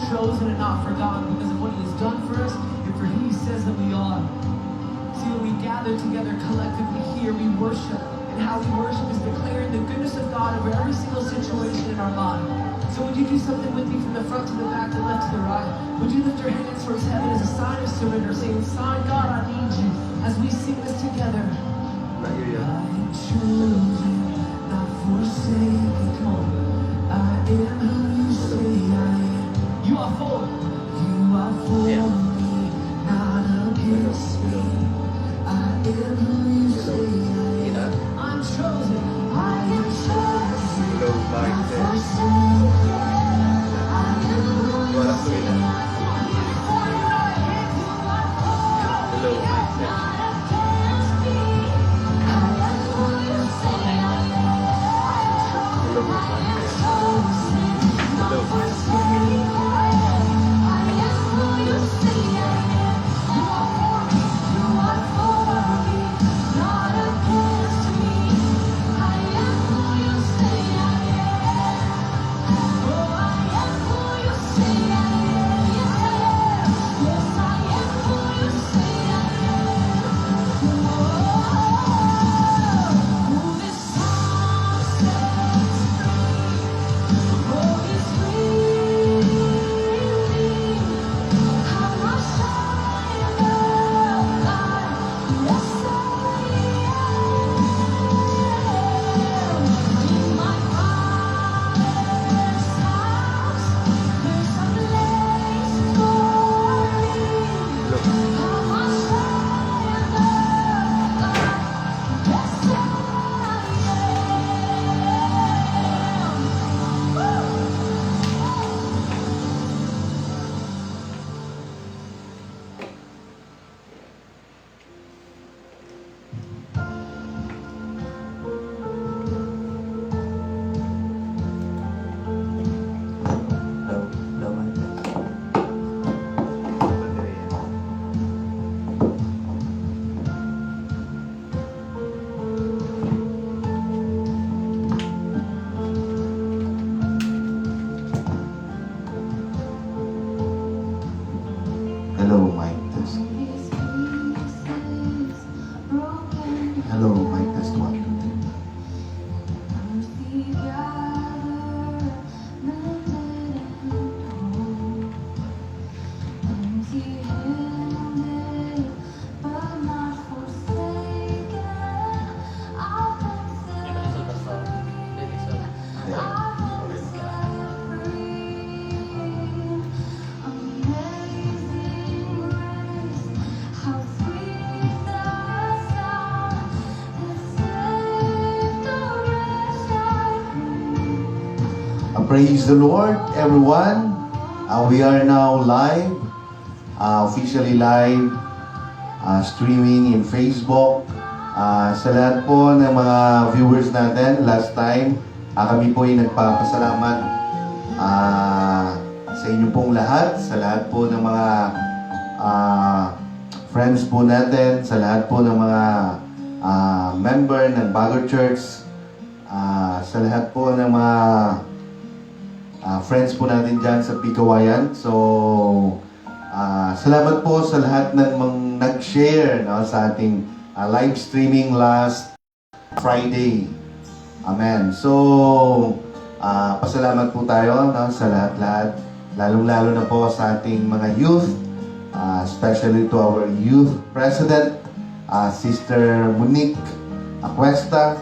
chosen and not forgotten because of what He has done for us and for who He says that we are. See, when we gather together collectively here, we worship. And how we worship is declaring the goodness of God over every single situation in our life. So would you do something with me from the front to the back, the left to the right? Would you lift your hands towards heaven as a sign of surrender, saying, "Sign, God, I need you," as we sing this together. I am chosen, not forsaken. Come on. I am who you say I am. You are for. You are for me, not against me. I am who you say I am. I'm chosen. I am chosen. Not forsaken. I am who you say I am. Hello, mic test. Hello, mic test 1, 2, 3. Praise the Lord, everyone. We are now live, officially live, streaming in Facebook. Sa lahat po ng mga viewers natin, last time, kami po ay nagpapasalamat sa inyo pong lahat, sa lahat po ng mga friends po natin, sa lahat po ng mga member ng Bago Church, sa lahat po ng mga friends po natin dyan sa Picawayan. So, salamat po sa lahat ng nag-share, no, sa ating live streaming last Friday. Amen. So, pasalamat po tayo, no, sa lahat-lahat. Lalong-lalo na po sa ating mga youth, especially to our youth president, Sister Monique Acuesta.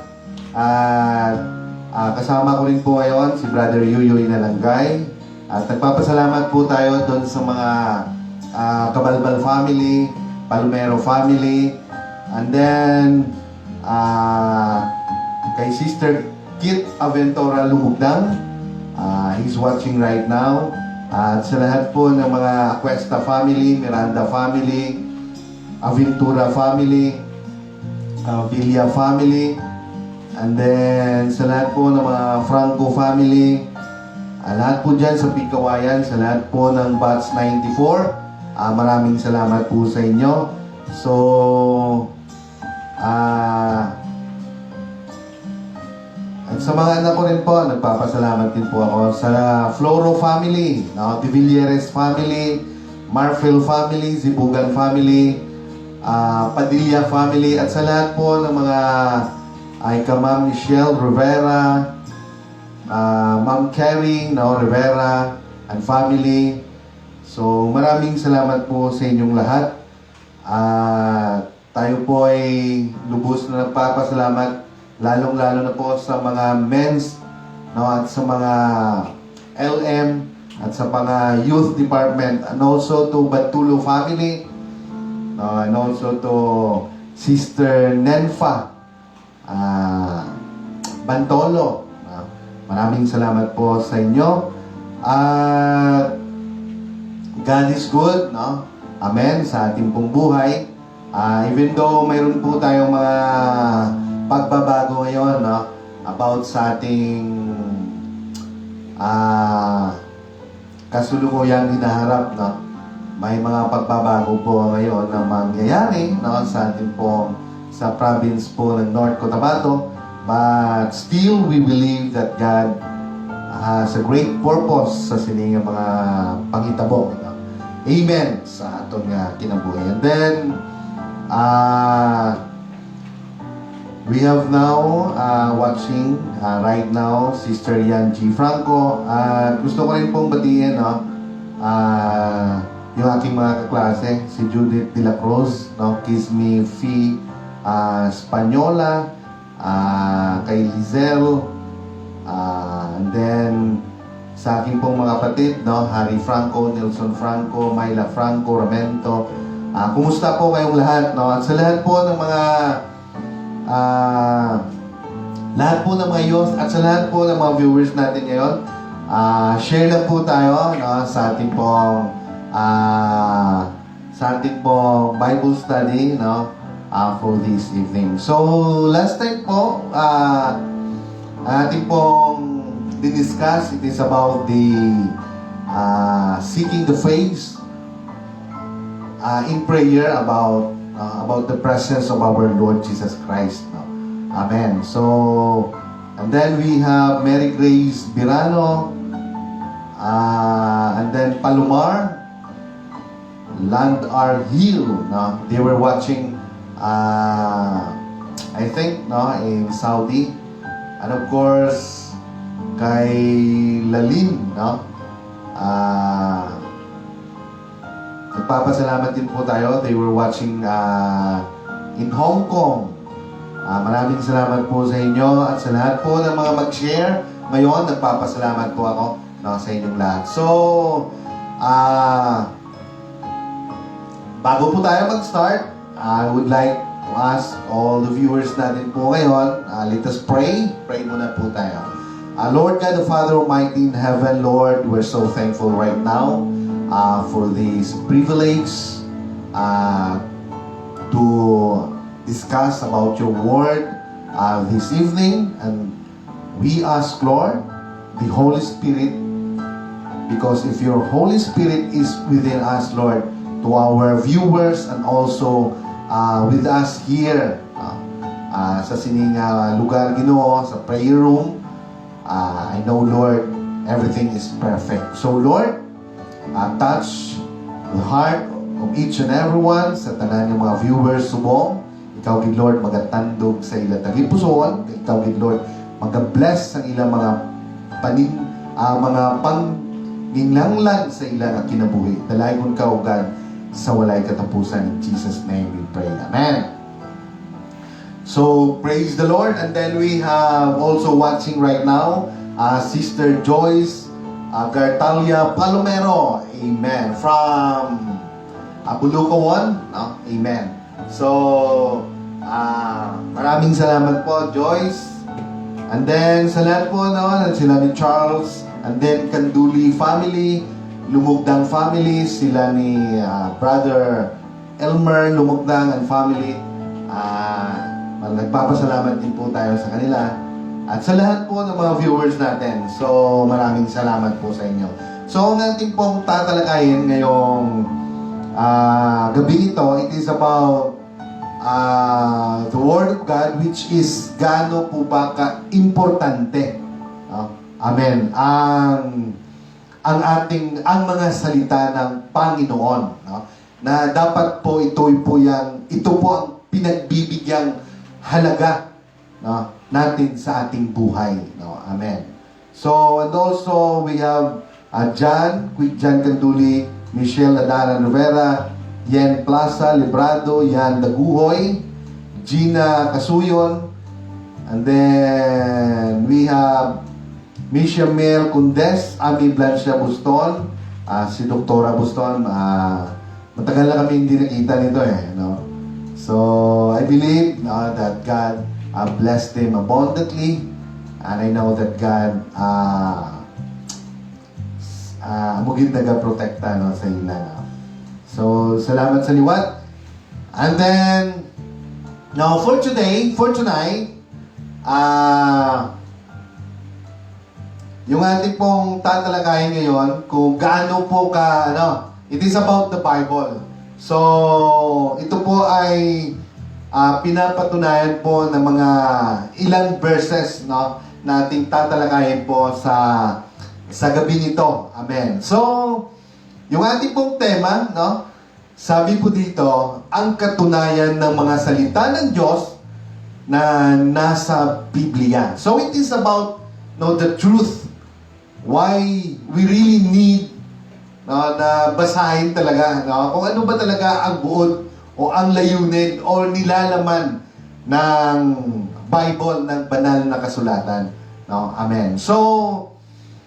Kasama ko rin po ngayon si Brother Yuyoy Nalanggay. At nagpapasalamat po tayo doon sa mga Cabalbal family, Palomero family, and then kay Sister Kit Aventura Lumugdang. He's watching right now. At sa lahat po ng mga Acuesta family, Miranda family, Aventura family, Villa family, and then sa lahat po ng mga Franco family, lahat po dyan sa Picawayan, sa lahat po ng Batch 94, maraming salamat po sa inyo. So, At sa mga anak ko rin po, nagpapasalamat din po ako sa Floro family, no? De Villeres family, Marfil family, Zibugan family, Padilla family, at sa lahat po ng mga ay ka Ma'am Michelle Rivera, Ma'am Carrie, no, Rivera, and family. So, maraming salamat po sa inyong lahat. Tayo po ay lubos na nagpapasalamat, lalong-lalo na po sa mga men's, no, at sa mga LM, at sa mga youth department, and also to Batulo family, and also to Sister Nenfa Bantolo. Maraming salamat po sa inyo. God is good, no? Amen, sa ating pong buhay. Even though mayroon po tayong mga pagbabago ngayon, no? About sa ating kasulukuyang hinaharap, no? May mga pagbabago po ngayon na mangyayari, no? Sa ating pong sa province po ng North Cotabato. But still, we believe that God has a great purpose sa sining mga panghitabo. No? Amen sa atong kinabuhi. And then, we have now watching right now Sister Yan G. Franco. Gusto ko rin pong batiin, no? Yung aking mga kaklase, si Judith de la Cruz, no? Kismi Fee Spanyola, kay Lizelle, and then sa aking pong mga kapatid, no? Harry Franco, Nelson Franco, Myla Franco, Ramento. Kumusta po kayong lahat, no? At sa lahat po ng mga youth at sa lahat po ng mga viewers natin ngayon, share lang po tayo, no? Sa ating pong Bible study, no? For this evening. So, last time po, ating pong diniscuss, it is about the seeking the face in prayer about the presence of our Lord Jesus Christ. No? Amen. So, and then we have Mary Grace Birano, and then Palomar, Landar Hill. No? They were watching I think, no, in Saudi. And of course, kay Lalin, no? Nagpapasalamat din po tayo. They were watching in Hong Kong. Maraming salamat po sa inyo at sa lahat po ng mga mag-share. Ngayon, nagpapasalamat po ako, no, sa inyong lahat. So, bago po tayo mag-start, I would like to ask all the viewers natin po ngayon, let us pray. Pray muna po tayo. Lord God, the Father Almighty in heaven, Lord, we're so thankful right now for this privilege to discuss about your word this evening. And we ask, Lord, the Holy Spirit, because if your Holy Spirit is within us, Lord, to our viewers and also with us here sa sining lugar, Ginoo, sa prayer room, I know, Lord, everything is perfect. So, Lord, touch the heart of each and everyone sa tanan ng mga viewers subong. Ikaw, gid Lord, magatandog sa ilang tagipusoon. Ikaw, gid Lord, magabless ang ilang mga mga panginglanglan sa ilang kinabuhi. Dalagon ka, O God, sa walay katapusan. In Jesus' name we pray. Amen. So, praise the Lord. And then we have also watching right now, Sister Joyce Gartalia Palomero. Amen. From Bulucawan. No? Amen. So, maraming salamat po, Joyce. And then, sa lahat po, no, sila ni Charles, and then Kanduli family, Lumugdang family, sila ni Brother Elmer Lumugdang and family. Nagpapasalamat din po tayo sa kanila. At sa lahat po ng mga viewers natin. So, maraming salamat po sa inyo. So, ang ating pong tatalakayin ngayong gabi ito, it is about the Word of God, which is gaano po ba ka-importante. No? Amen. Ang mga salita ng Panginoon, no? Na dapat po ito po ang pinagbibigyang halaga, no? Natin sa ating buhay, no? Amen. So, and also we have John Canduli, Michelle Adara Rivera, Yen Plaza Librado, Yan Daguhoy, Gina Casuyon, and then we have Misha Mel Kundes, Ami Blancia Buston, si Doktora Buston, matagal na kami hindi nakita nito no? So, I believe that God blessed him abundantly, and I know that God mugid naga-protekta no, sa ila. No? So, salamat sa liwat. And then, now for tonight, yung ating pong tatalakayin ngayon, kung gaano po it is about the Bible. So, ito po ay pinapatunayan po ng mga ilang verses, no, na ating tatalakayin po sa gabi nito. Amen. So, yung ating pong tema, no, sabi po dito, ang katunayan ng mga salita ng Diyos na nasa Biblia. So, it is about the truth. Why we really need na basahin talaga kung ano ba talaga ang buod o ang layunin o nilalaman ng Bible, ng banal na kasulatan. No? Amen. So,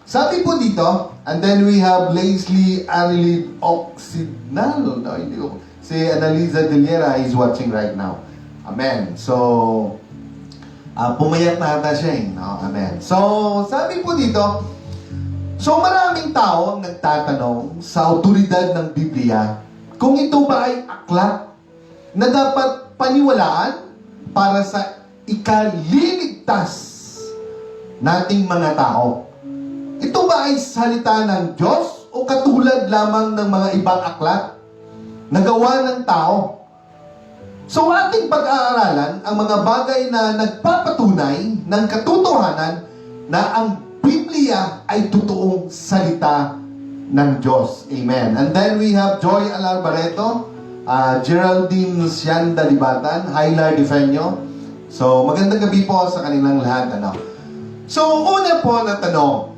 sabi po dito, and then we have Leslie Arlene Occidental. No, hindi ko. Si Annalisa Deliera is watching right now. Amen. So, pumayat na ata siya no? Amen. So, sabi po dito, so maraming tao ang nagtatanong sa autoridad ng Biblia kung ito ba ay aklat na dapat paniwalaan para sa ikaliligtas nating mga tao. Ito ba ay salita ng Diyos o katulad lamang ng mga ibang aklat na gawa ng tao? So ating pag-aaralan ang mga bagay na nagpapatunay ng katotohanan na ang Biblia ay totoong salita ng Diyos. Amen. And then we have Joy Alarbareto, Geraldine Sianda Libatan, Hylar Defenyo. So, magandang gabi po sa kanilang lahat. So, una po na tanong,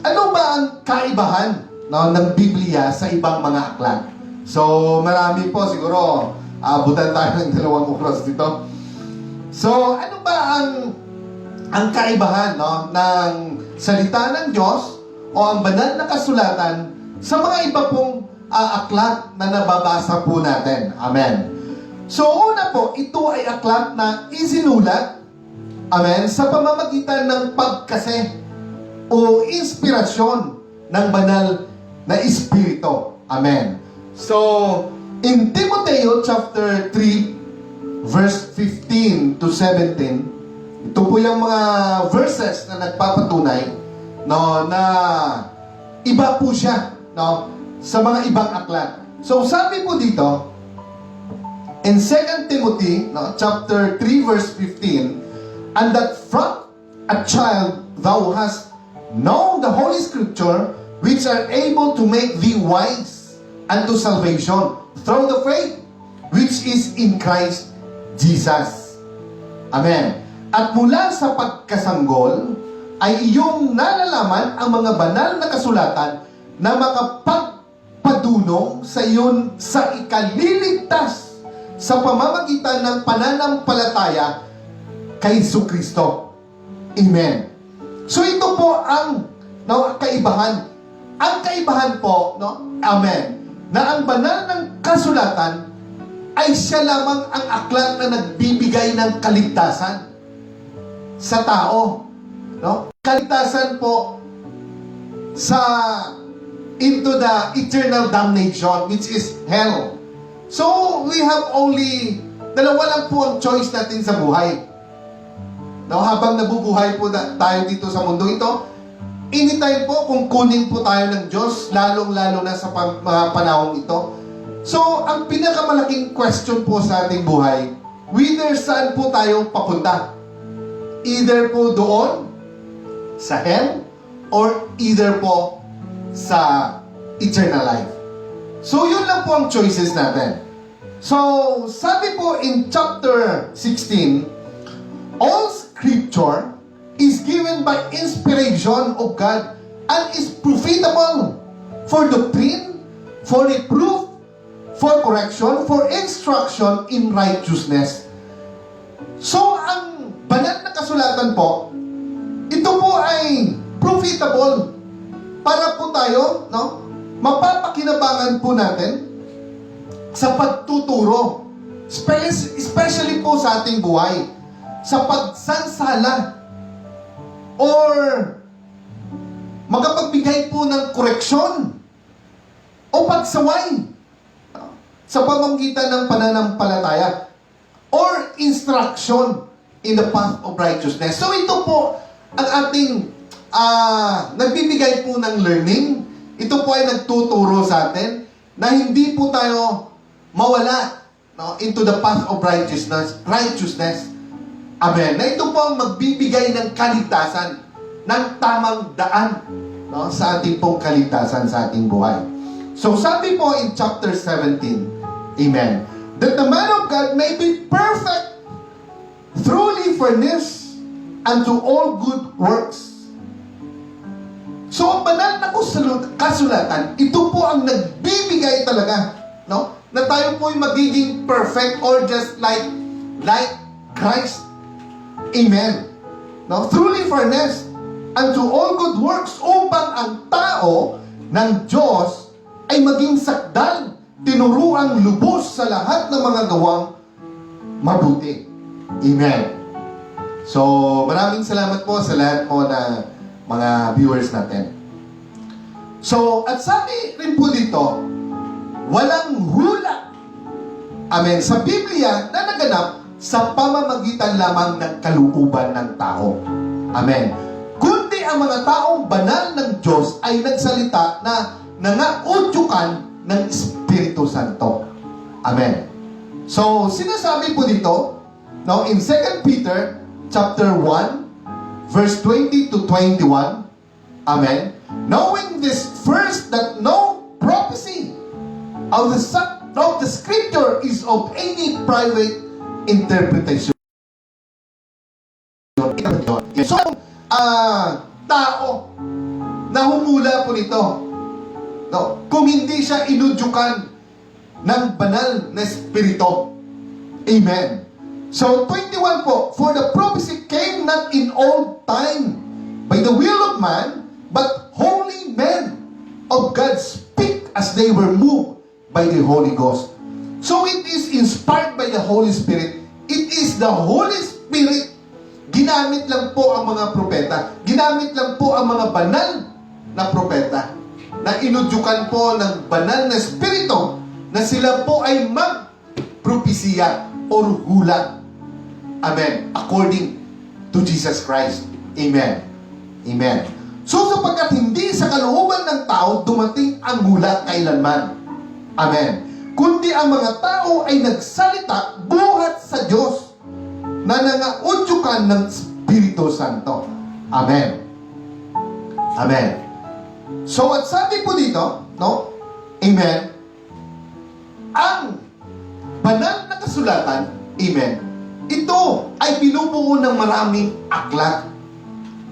ano ba ang kaibahan ng Biblia sa ibang mga aklat? So, marami po siguro, abutan tayo ng 2 oras dito. So, ano ba ang kaibahan ng salita ng Diyos o ang banal na kasulatan sa mga iba pong aklat na nababasa po natin? Amen. So, una po, ito ay aklat na isinulat, amen, sa pamamagitan ng pagkase o inspirasyon ng banal na Espiritu. Amen. So, in Timoteo chapter 3, verse 15 to 17, ito po yung mga verses na nagpapatunay na iba po siya sa mga ibang aklat. So sabi po dito in 2 Timothy chapter 3 verse 15, and that from a child thou hast known the Holy Scripture, which are able to make thee wise unto salvation through the faith which is in Christ Jesus. Amen. At mula sa pagkasanggol, ay iyong nalalaman ang mga banal na kasulatan na makapagpadunong sa iyon sa ikaliligtas sa pamamagitan ng pananampalataya kay Jesucristo. Amen. So ito po ang kaibahan. Ang kaibahan po, amen, na ang banal ng kasulatan ay siya lamang ang aklat na nagbibigay ng kaligtasan sa tao, kaligtasan po sa into the eternal damnation, which is hell. So we have only dalawa lang po ang choice natin sa buhay. Habang nabubuhay po tayo dito sa mundo ito, anytime po kung kunin po tayo ng Diyos, lalong-lalo na sa mga panahong ito. So ang pinakamalaking question po sa ating buhay, whether saan po tayo papunta. Either po doon, sa hell, or either po sa eternal life. So, yun lang po ang choices natin. So, sabi po in chapter 16, all scripture is given by inspiration of God and is profitable for doctrine, for reproof, for correction, for instruction in righteousness. So, ang banal na kasulatan po, ito po ay profitable para po tayo, no? Mapapakinabangan po natin sa pagtuturo, especially po sa ating buhay, sa pagsansala, or magapagbigay po ng koreksyon o pagsaway sa pamamagitan ng pananampalataya or instruction in the path of righteousness. So ito po ang ating nagbibigay po ng learning. Ito po ay nagtuturo sa atin na hindi po tayo mawala, no, into the path of righteousness. Amen. Na ito po ang magbibigay ng kaligtasan, ng tamang daan, no, sa ating pong kaligtasan sa ating buhay. So sabi po in chapter 17, amen, that the man of God may be perfect, truly furnished unto all good works. So, ang banal na kasulatan, ito po ang nagbibigay talaga, no? Na tayo po ay magiging perfect or just like Christ. Amen. No? Truly furnished unto all good works upang ang tao ng Diyos ay maging sakdal, tinuruang lubos sa lahat ng mga gawang mabuti. Amen. So, maraming salamat po sa lahat po na mga viewers natin. So, at sabi rin po dito, walang hula, amen, sa Biblia na naganap sa pamamagitan lamang ng kalooban ng tao. Amen. Kundi ang mga taong banal ng Diyos ay nagsalita na nangaudyukan ng Espiritu Santo. Amen. So, sinasabi po dito, no, in 2 Peter chapter 1, verse 20 to 21, amen, knowing this first, that no prophecy of the scripture is of any private interpretation. So, tao na humula po nito, no, kung hindi siya inudyukan ng banal na espiritu. Amen. So, 21 po, for the prophecy came not in old time by the will of man, but holy men of God speak as they were moved by the Holy Ghost. So, it is inspired by the Holy Spirit. It is the Holy Spirit. Ginamit lang po ang mga propeta. Ginamit lang po ang mga banal na propeta na inudyukan po ng banal na espiritu na sila po ay magpropesiya or hula. Amen. According to Jesus Christ. Amen. Amen. So, sapagkat hindi sa kalooban ng tao dumating ang hula kailanman. Amen. Kundi ang mga tao ay nagsalita buhat sa Diyos na nangaudyukan ng Espiritu Santo. Amen. Amen. So, at sabi po dito, no? Amen. Ang banal na kasulatan, amen, ito ay binubuo ng maraming aklat.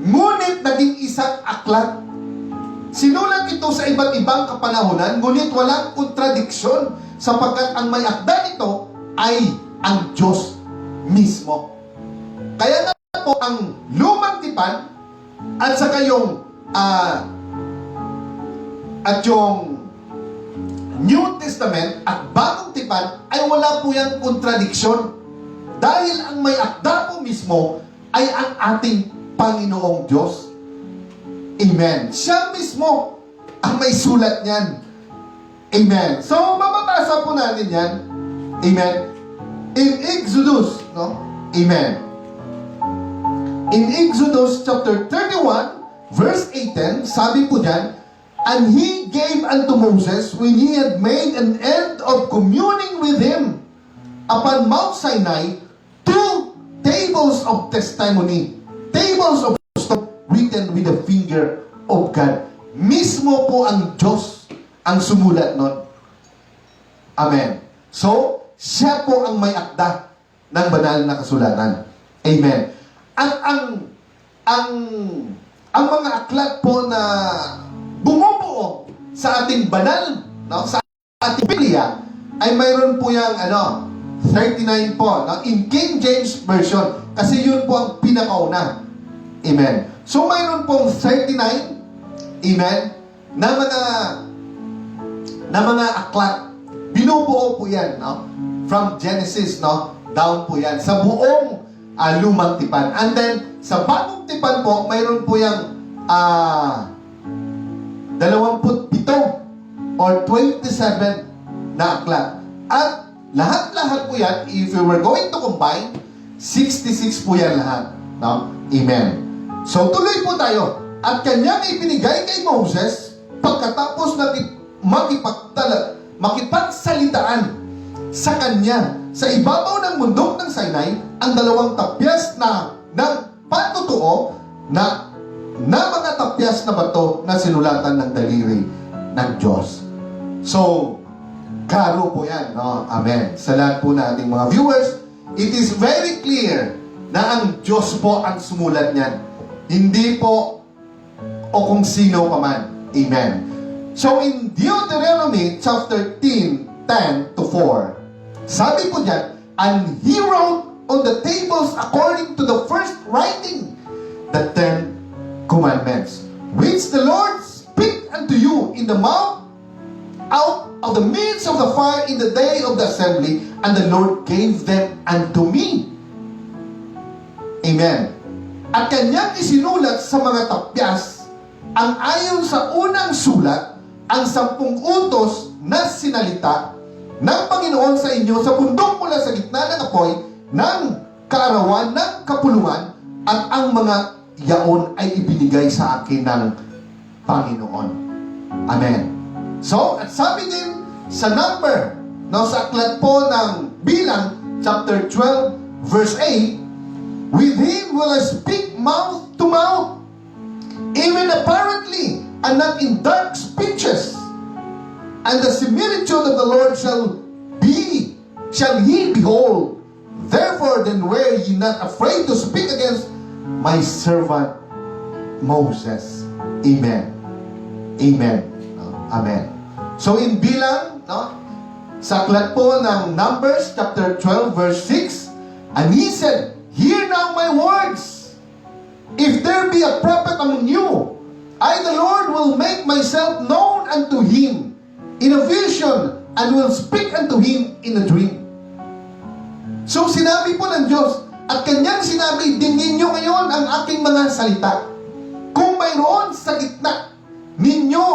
Ngunit naging isang aklat. Sinulat ito sa iba't ibang kapanahunan, ngunit walang kontradiksyon sapagkat ang may akda nito ay ang Diyos mismo. Kaya nga po ang lumang tipan at saka yung New Testament at bagong tipan ay wala po yung kontradiksyon. Dahil ang may akda po mismo ay ang ating Panginoong Diyos. Amen. Siya mismo ang may sulat niyan. Amen. So, mababasa po natin yan. Amen. In Exodus, no? Amen. In Exodus chapter 31, verse 18, sabi po dyan, and he gave unto Moses when he had made an end of communing with him upon Mount Sinai two tables of testimony, tables of stone written with the finger of God. Mismo po ang Diyos ang sumulat nun. Amen. So, siya po ang may akda ng banal na kasulatan. Amen. At ang mga aklat po na bumubuo sa ating banal, no, sa ating Biblia, ay mayroon po yung 39 po, no, in King James Version, kasi yun po ang pinakauna. Amen. So mayroon pong 39, amen, na mga aklat. Binubuo po yan, no, from Genesis, no, down po yan sa buong lumang tipan. And then sa bagong tipan po, mayroon po yung 27 or 27 na aklat. At lahat-lahat po yan, if we were going to combine, 66 po yan lahat. No? Amen. So tuloy po tayo. At kanyang ipinigay kay Moses pagkatapos na makipagsalitaan sa kanya sa ibabaw ng bundok ng Sinai ang 2 tapyas ng patutuo na mga tapyas na bato na sinulatan ng daliri ng Diyos. So, klaro po yan, no? Amen. Sa lahat po nating mga viewers, it is very clear na ang Diyos po ang sumulat niyan. Hindi po o kung sino pa man. Amen. So, in Deuteronomy chapter 10:10 to 4, sabi po diyan, and he wrote on the tables according to the first writing, the 10 commandments, which the Lord speak unto you in the mount out of the midst of the fire in the day of the assembly, and the Lord gave them unto me. Amen. At kanyang isinulat sa mga tapyas ang ayon sa unang sulat, ang 10 utos na sinalita ng Panginoon sa inyo sa bundok mula sa gitna ng apoy ng kaarawan ng kapulungan, at ang mga yaon ay ibinigay sa akin ng Panginoon. Amen. So, at sabi din sa number, no, sa aklat po ng Bilang, chapter 12, verse 8, with him will I speak mouth to mouth, even apparently, and not in dark speeches. And the similitude of the Lord shall he behold. Therefore, then were ye not afraid to speak against my servant Moses. Amen. Amen. Amen. So in Bilang, no, sa aklat po ng Numbers, chapter 12, verse 6, and he said, hear now my words. If there be a prophet among you, I, the Lord, will make myself known unto him in a vision, and will speak unto him in a dream. So sinabi po ng Diyos, at kanyang sinabi, dingin nyo ngayon ang aking mga salita. Kung mayroon sa gitna ninyo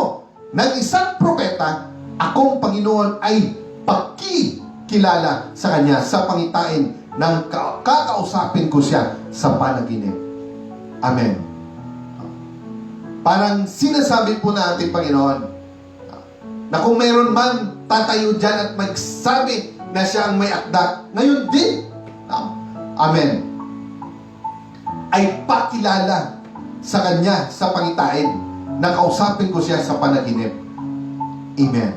ng isang propeta, akong Panginoon ay pakikilala sa kanya sa pangitain ng kakausapin ko siya sa panaginip. Amen. Parang sinasabi po natin, Panginoon, na kung mayroon man tatayo dyan at magsabi na siya ang may akda, ngayon din, amen, ay pakilala sa kanya sa pangitain na kausapin ko siya sa panaginip. Amen.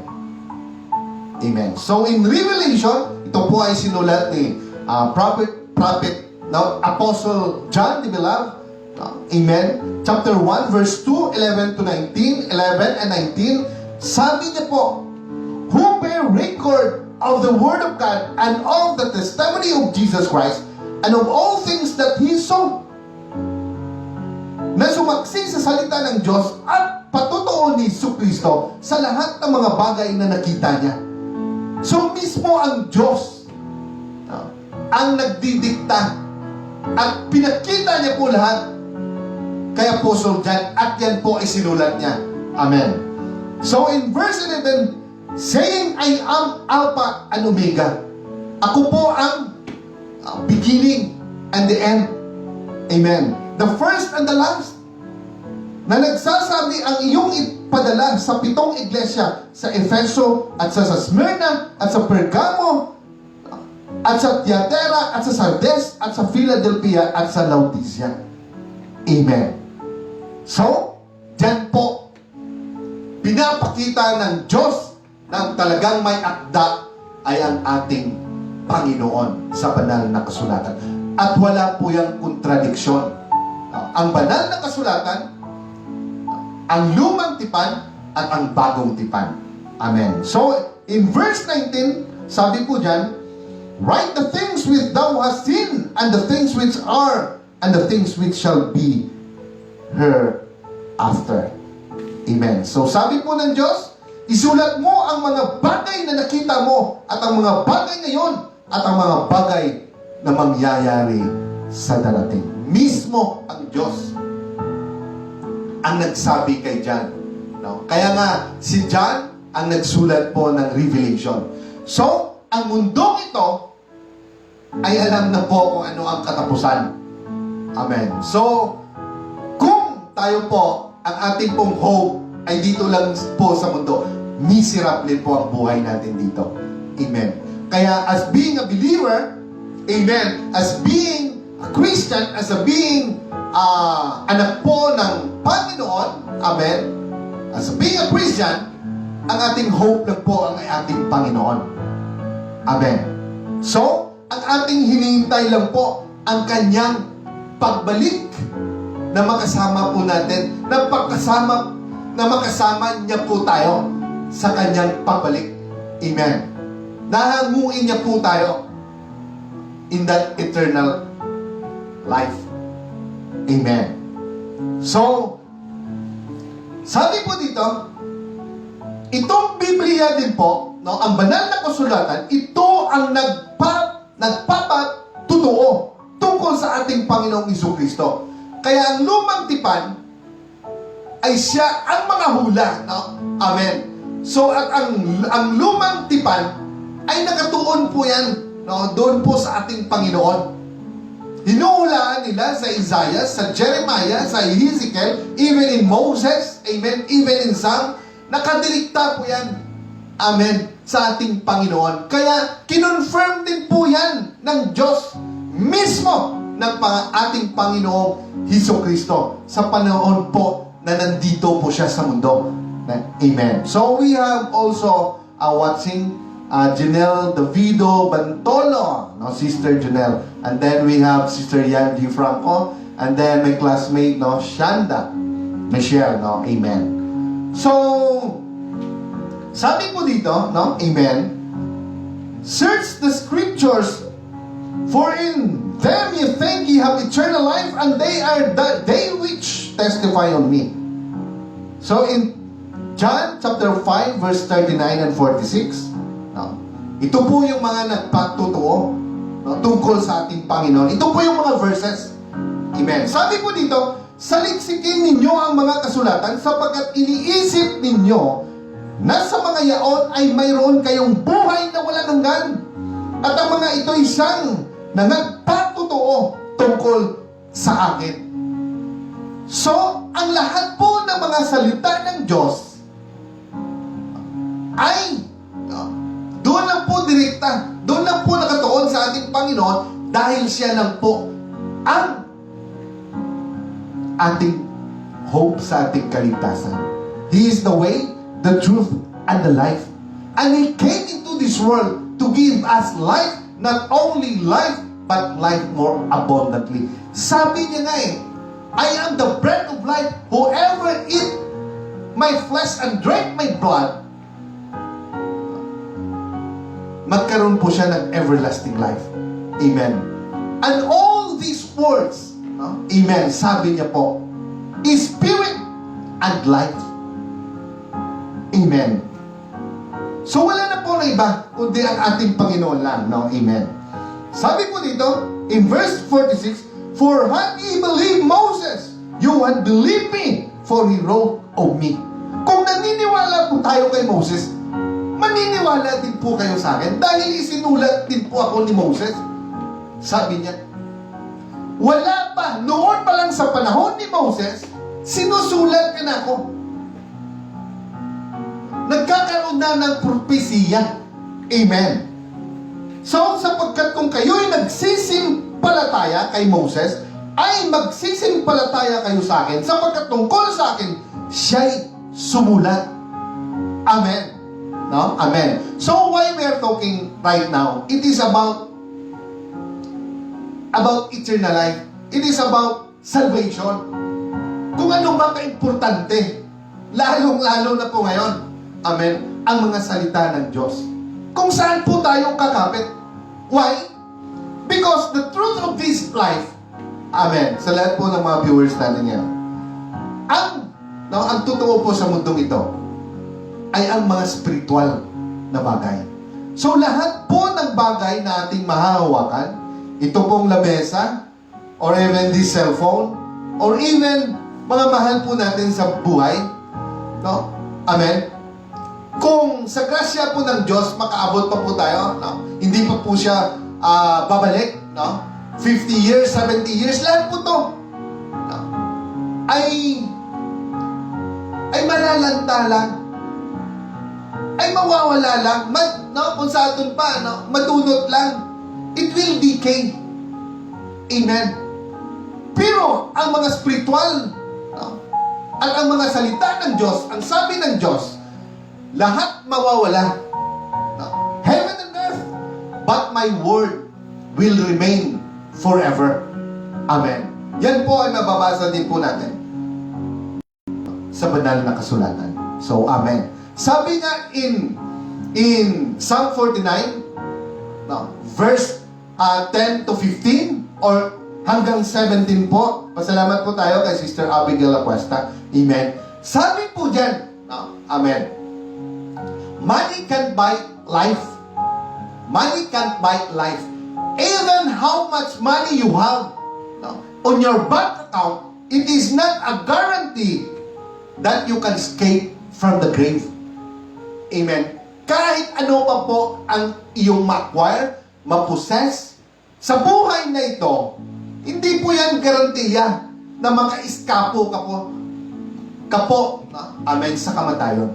Amen. So in Revelation, ito po ay sinulat ni prophet Apostle John the Beloved. Amen. Chapter 1, verse 2, 11 to 19, 11 and 19, sabi niya po, who bear record of the Word of God and of the testimony of Jesus Christ, and of all things that He saw, na sumaksi sa salita ng Diyos at patutuo ni Jesucristo sa lahat ng mga bagay na nakita niya. So mismo ang Diyos ang nagdidikta at pinakita niya po lahat kay Apostle John, at yan po ay sinulat niya. Amen. So in verse 11, saying, I am Alpha and Omega. Ako po ang beginning and the end. Amen. The first and the last. Na nagsasabi ang iyong ipadala sa 7 iglesia, sa Efeso at sa Smyrna at sa Pergamo, at sa Thyatira, at sa Sardes, at sa Philadelphia, at sa Laodicea. Amen. So, dyan po, pinapakita ng Diyos na talagang may akda ay ang ating Panginoon sa banal na kasulatan. At wala po yung kontradiksyon. Ang banal na kasulatan, ang lumang tipan, at ang bagong tipan. Amen. So, in verse 19, sabi po dyan, write the things which thou hast seen, and the things which are, and the things which shall be hereafter. Amen. So, sabi po ng Diyos, isulat mo ang mga bagay na nakita mo, at ang mga bagay ngayon, at ang mga bagay na mangyayari sa darating. Mismo ang Diyos ang nagsabi kay John. No? Kaya nga, si John ang nagsulat po ng Revelation. So, ang mundong ito ay alam na po kung ano ang katapusan. Amen. So, kung tayo po, ang ating pong hope ay dito lang po sa mundo, miserable po ang buhay natin dito. Amen. Kaya as being a believer, amen, as being a Christian, as a being anak po ng Panginoon, amen, as being a Christian, ang ating hope lang po ang ating Panginoon. Amen. So, ang ating hinihintay lang po ang kanyang pagbalik na makasama po natin, na makasama niya po tayo sa kanyang pagbalik. Amen. Nahanguin niya po tayo in that eternal life. Amen. So, sabi po dito, itong Biblia din po, no, ang banal na kasulatan, ito ang nagpapatutuo tungkol sa ating Panginoong Jesucristo. Kaya ang lumang tipan ay siya ang mga hula, no? Amen. So at ang lumang tipan ay nakatuon po yan, no, doon po sa ating Panginoon. Hinuhulaan nila sa Isaiah, sa Jeremiah, sa Ezekiel, even in Moses, amen, even in Psalm, nakadirikta po yan, amen, sa ating Panginoon. Kaya, kinonfirm din po yan ng Diyos mismo ng ating Panginoong Jesucristo sa panahon po na nandito po siya sa mundo. Amen. So, we have also watching Janelle Davido Bantolo, no, Sister Janelle. And then we have Sister Yanji Franco. And then my classmate, no, Shanda Michelle, no, amen. So, sabi po dito, no, amen, search the scriptures, for in them you think ye have eternal life, and they are they which testify on me. So, in John chapter 5, verse 39 and 46, no, ito po yung mga nagpatutuo, no, tungkol sa ating Panginoon. Ito po yung mga verses. Amen. Sabi po dito, saliksikin ninyo ang mga kasulatan sapagkat iniisip ninyo na sa mga yaon ay mayroon kayong buhay na walang hanggan. At ang mga ito isang na nagpatutuo tungkol sa akin. So, ang lahat po ng mga salita ng Diyos ay doon lang po direkta, doon lang po nakatuon sa ating Panginoon dahil siya lang po ang ating hope sa ating kaligtasan. He is the way, the truth, and the life. And He came into this world to give us life, not only life, but life more abundantly. Sabi niya nga I am the bread of life. Whoever eat my flesh and drink my blood, magkaroon po siya ng everlasting life. Amen. And all these words, no? Amen, sabi niya po, is spirit and life. Amen. So wala na po na iba, kundi ang ating Panginoon lang, no? Amen. Sabi po dito, in verse 46, for had ye believed Moses, you had believed me, for he wrote of me. Kung naniniwala po tayo kay Moses, maniniwala din po kayo sa akin dahil isinulat din po ako ni Moses. Sabi niya, wala pa, noon pa lang sa panahon ni Moses, sinusulat ka na ako. Nagkakaroon na ng propesiya. Amen. So, sapagkat kung kayo'y nagsisimpalataya kay Moses, ay magsisimpalataya kayo sa akin, sapagkat tungkol sa akin, siya'y sumulat. Amen. No? Amen. So, why we are talking right now, it is about eternal life. It is about salvation. Kung ano ba ka-importante, lalong-lalo na po ngayon, amen, ang mga salita ng Diyos. Kung saan po tayo kakapit. Why? Because the truth of this life, amen, sa lahat po ng mga viewers natin ngayon, ang totoo po sa mundong ito, ay ang mga spiritual na bagay. So lahat po ng bagay na ating mahahawakan, ito pong lamesa, or even this cellphone, or even mga mahal po natin sa buhay, no? Amen? Kung sa grasya po ng Diyos, makaabot pa po tayo, no? Hindi pa po siya babalik, no? 50 years, 70 years, lahat po to, no? ay malalanta lang, ay mawawala lang, kung sa atin pa, no? Madunot lang, it will decay. Amen. Pero ang mga spiritual, no? At ang mga salita ng Diyos, ang sabi ng Diyos, lahat mawawala, no? Heaven and earth, but my word will remain forever. Amen. Yan po ay mababasa din po natin sa banal na kasulatan. So, amen. Sabi nga in Psalm 49, no, verse 10 to 15 or hanggang 17 po. Pasalamat po tayo kay Sister Abigail Acuesta. Amen. Sabi po dyan, no, amen, money can't buy life. Money can't buy life. Even how much money you have, no, on your bank account, it is not a guarantee that you can escape from the grave. Amen. Kahit ano pa po ang iyong ma-acquire, ma-possess, sa buhay na ito, hindi po yan garantiya na maka-eskapo ka po, amen, sa kamatayon.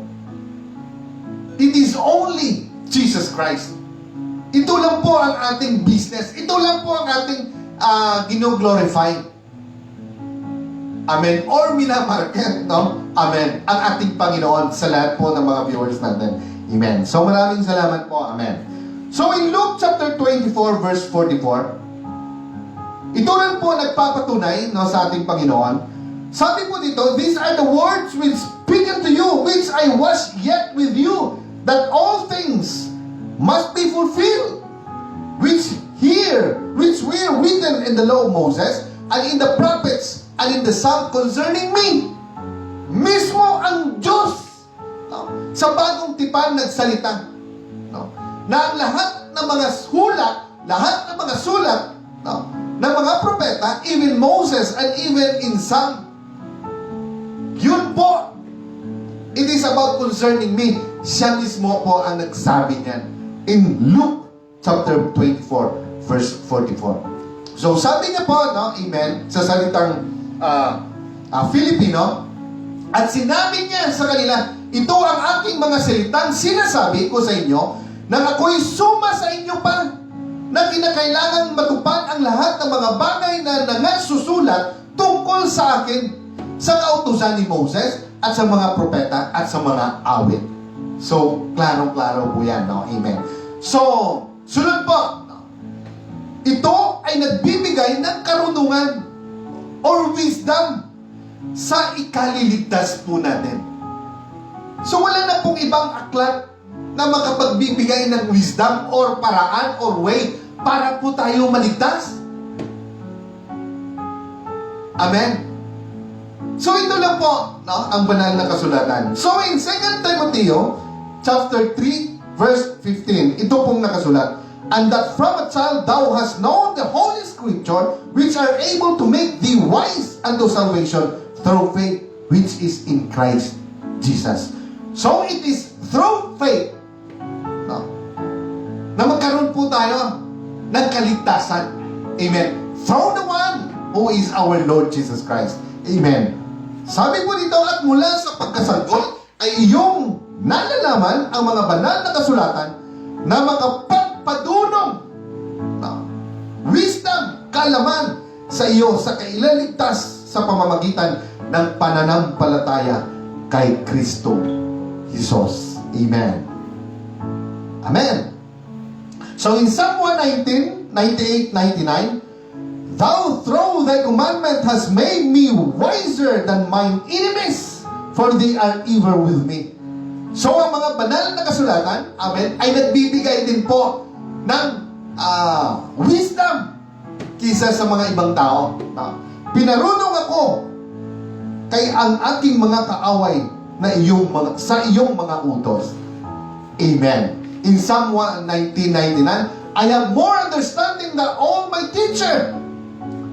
It is only Jesus Christ. Ito lang po ang ating business. Ito lang po ang ating gino-glorify. Amen. Or minamarket, no? Amen. Ang ating Panginoon sa lahat po ng mga viewers natin. Amen. So maraming salamat po. Amen. So in Luke chapter 24 verse 44, ito rin po nagpapatunay, no, sa ating Panginoon. Sabi po dito, these are the words which speak unto you, which I was yet with you, that all things must be fulfilled, which were written in the law of Moses, and in the prophets, and in the Psalm concerning me. Mismo ang Diyos, no, sa bagong tipan nagsalita, no, na ang lahat ng mga sulat, no, ng mga propeta, even Moses and even in Psalm, yun po, it is about concerning me. Siya mismo po ang nagsabi niyan in Luke chapter 24 verse 44. So sabi niya po, no, amen, sa salitang Filipino, at sinabi niya sa kanila, ito ang aking mga salitang sinasabi ko sa inyo, nang ako'y suma sa inyo pa, na kinakailangan matupad ang lahat ng mga bagay na nangasusulat tungkol sa akin sa kautusan ni Moses at sa mga propeta at sa mga awit. So, klarong-klaro po yan, no? Amen. So, sunod po, no? Ito ay nagbibigay ng karunungan or wisdom sa ikaliligtas po natin. So, wala na pong ibang aklat na makapagbibigay ng wisdom or paraan or way para po tayo maligtas. Amen. So ito lang po, no, ang banal na kasulatan. So in 2 Timothy chapter 3 verse 15, ito pong nakasulat, and that from a child thou hast known the Holy Scripture, which are able to make thee wise unto salvation through faith which is in Christ Jesus. So it is through faith, no, na magkaroon po tayo ng kaligtasan. Amen. Through the one who is our Lord Jesus Christ. Amen. Sabi po dito, at mula sa pagkasagot ay iyong nalalaman ang mga banal na kasulatan na magpadunong. No? Wisdom, kalaman sa iyo sa kailaligtas sa pamamagitan ng pananampalataya kay Kristo Jesus. Amen. Amen. So in Psalm 119, 98, 99, Thou through thy commandment has made me wiser than mine enemies, for they are ever with me. So ang mga banal na kasulatan, amen, ay nagbibigay din po ng wisdom kisa sa mga ibang tao. Pinarunong ako kay ang aking mga kaaway na sa iyong mga utos. Amen. In Psalm 19:99, I have more understanding than all my teacher,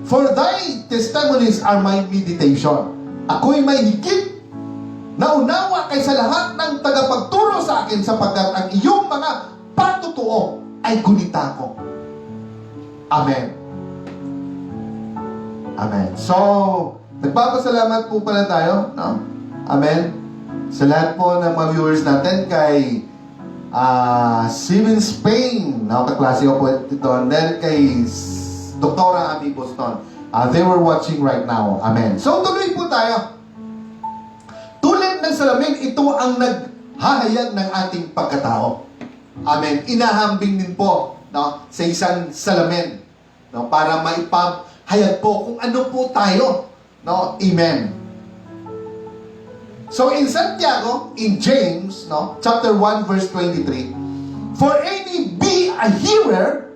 for thy testimonies are my meditation. Ako'y may higit na unawa kaysa lahat ng tagapagturo sa akin, sapagkat ang iyong mga patutuo ay gunita ko. Amen. Amen. So, nagpapasalamat po pala tayo, no? Amen. Sa lahat po ng mga viewers natin, kay Steven Spain, no? Kaklase ko po ito, and then kay Doktora Ami Boston. They were watching right now. Amen. So, tuloy po tayo. Tulad ng salamin, ito ang naghahayag ng ating pagkatao. Amen. Inahambing din po, no, sa isang salamin, no, para maipahayag po kung ano po tayo. No? Amen. So in Santiago, in James, no, chapter 1, verse 23, For any be a hearer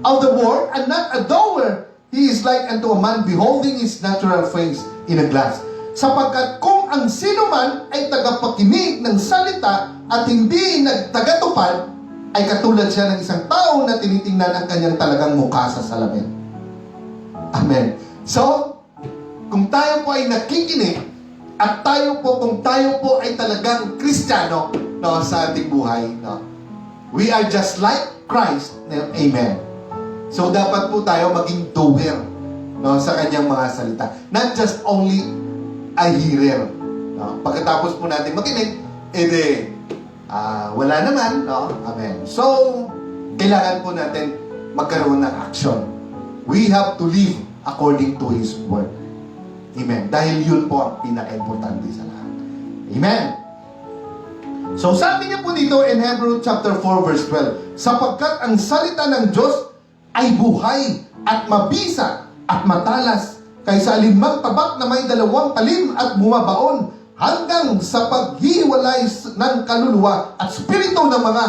of the word and not a doer, he is like unto a man beholding his natural face in a glass. Sapagkat kung ang sino man ay tagapakinig ng salita at hindi nagtagatupad, ay katulad siya ng isang tao na tinitingnan ang kanyang talagang mukha sa salamin. Amen. So, kung tayo po ay nakikinig, at kung tayo po ay talagang Kristiyano, no, sa ating buhay, no, we are just like Christ. No? Amen. So, dapat po tayo maging doer, no, sa kanyang mga salita. Not just only a hearer. No? Pagkatapos po natin makinig, wala naman. No? Amen. So, kailangan po natin magkaroon ng action. We have to live according to His Word. Amen. Dahil yun po ang pinaka-importante sa lahat. Amen. So, sabi niya po dito in Hebrews chapter 4 verse 12, sapagkat ang salita ng Diyos ay buhay at mabisa at matalas kaysa alinmang tabak na may 2 talim at bumabaon hanggang sa paghihiwalay ng kaluluwa at spirito ng mga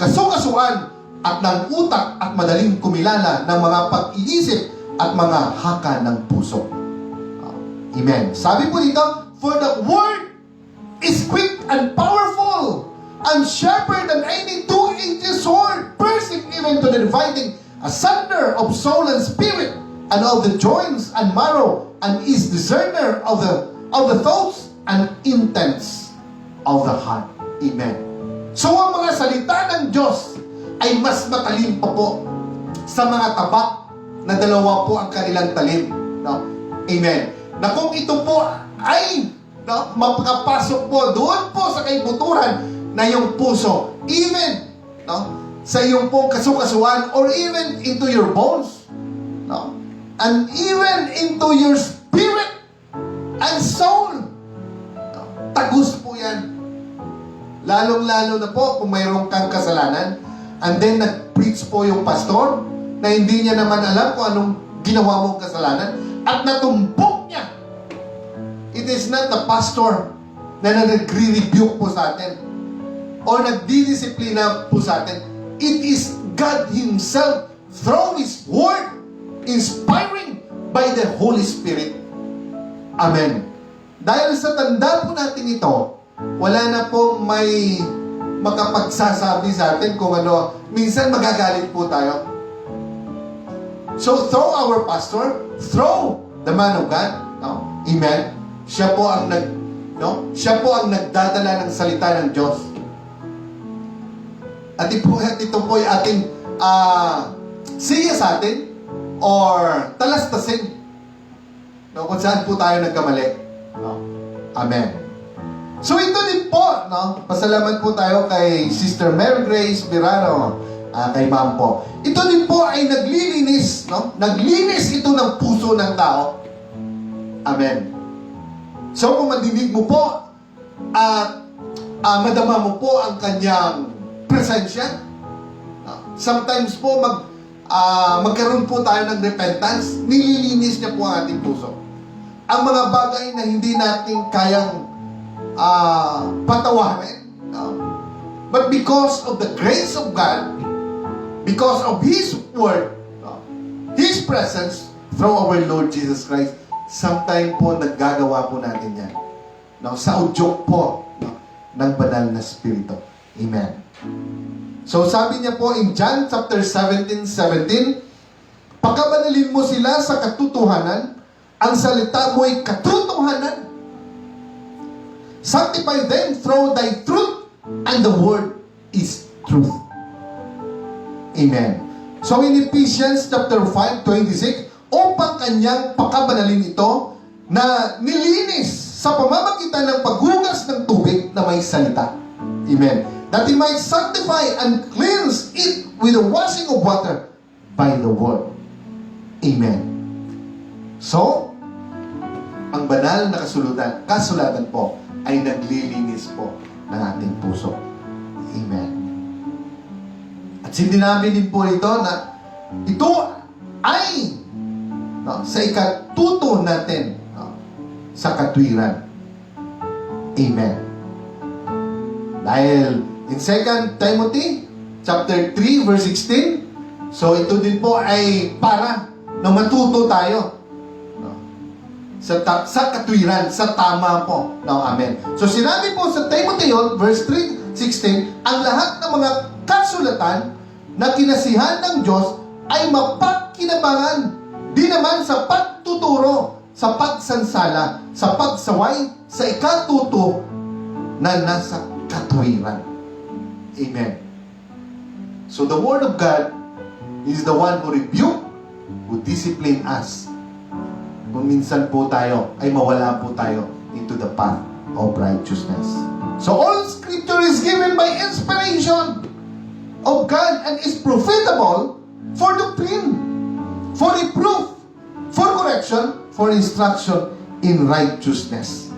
kasukasuan at ng utak at madaling kumilala ng mga pag-iisip at mga haka ng puso. Amen. Sabi po dito, for the word is quick and powerful and sharper than any two-edged sword, piercing even to the dividing asunder of soul and spirit and of the joints and marrow, and is discerner of the thoughts and intents of the heart. Amen. So ang mga salita ng Diyos ay mas matalim pa po sa mga tabak na 2 po ang kanilang talim. No? Amen. Na kung ito po ay, no, mapakapasok po doon po sa kaibuturan na yung puso, even, no, sa iyong pong kasukasuan, or even into your bones, no, and even into your spirit and soul, no, tagus po yan. Lalong-lalo na po kung mayroong kang kasalanan, and then nag-preach po yung pastor na hindi niya naman alam kung anong ginawa mong kasalanan, at natumbok niya. It is not the pastor na nagre-rebuke po sa atin or nagdidisiplina po sa atin. It is God Himself through His Word, inspiring by the Holy Spirit. Amen. Dahil sa tanda po natin ito, wala na po may makapagsasabi sa atin kung ano. Minsan magagalit po tayo. So through our pastor, through the man of God, no? Amen. Siya po ang siya po ang nagdadala ng salita ng Diyos. At ito po ay ating siya sa atin or talastasin, no, kung saan po tayo nagkamali. No? Amen. So ito din po, no, pasalamat po tayo kay Sister Mary Grace Birano kay ma'am po. Ito din po ay naglilinis, no? Naglinis ito ng puso ng tao. Amen. So kung madinig mo po at madama mo po ang kanyang presensya, sometimes po magkaroon po tayo ng repentance, nililinis niya po ang ating puso. Ang mga bagay na hindi natin kayang patawarin, but because of the grace of God, because of His Word, His presence through our Lord Jesus Christ, sometime po naggagawa po natin yan. Sa udyok po ng banal na Espiritu. Amen. So sabi niya po in John chapter 17, pagkabanalin mo sila sa katotohanan, ang salita mo ay katotohanan. Sanctify them through thy truth, and the word is truth. Amen. So in Ephesians chapter 5:26, upang kanyang pakabanalin ito na nilinis sa pamamagitan ng paghugas ng tubig na may salita. Amen. That He might sanctify and cleanse it with the washing of water by the word. Amen. So, ang banal na kasulatan po ay naglilinis po ng ating puso. Amen. At sinabi din po ito na ito ay sa ikatuto natin sa katwiran. Amen. Dahil in 2 Timothy chapter 3 verse 16, so ito din po ay para na matuto tayo sa katwiran, sa tama po. Amen. So sinabi po sa Timothy verse 3:16, ang lahat ng mga kasulatan na kinasihan ng Diyos ay mapagkinabangan, di naman sa pagtuturo, sa pagsansala, sa pagsaway, sa ikatuto na nasa katwiran. Amen. So the Word of God is the one who rebuke, who discipline us. Kung minsan po tayo ay mawala po tayo into the path of righteousness. So all Scripture is given by inspiration of God and is profitable for doctrine, for reproof, for correction, for instruction in righteousness.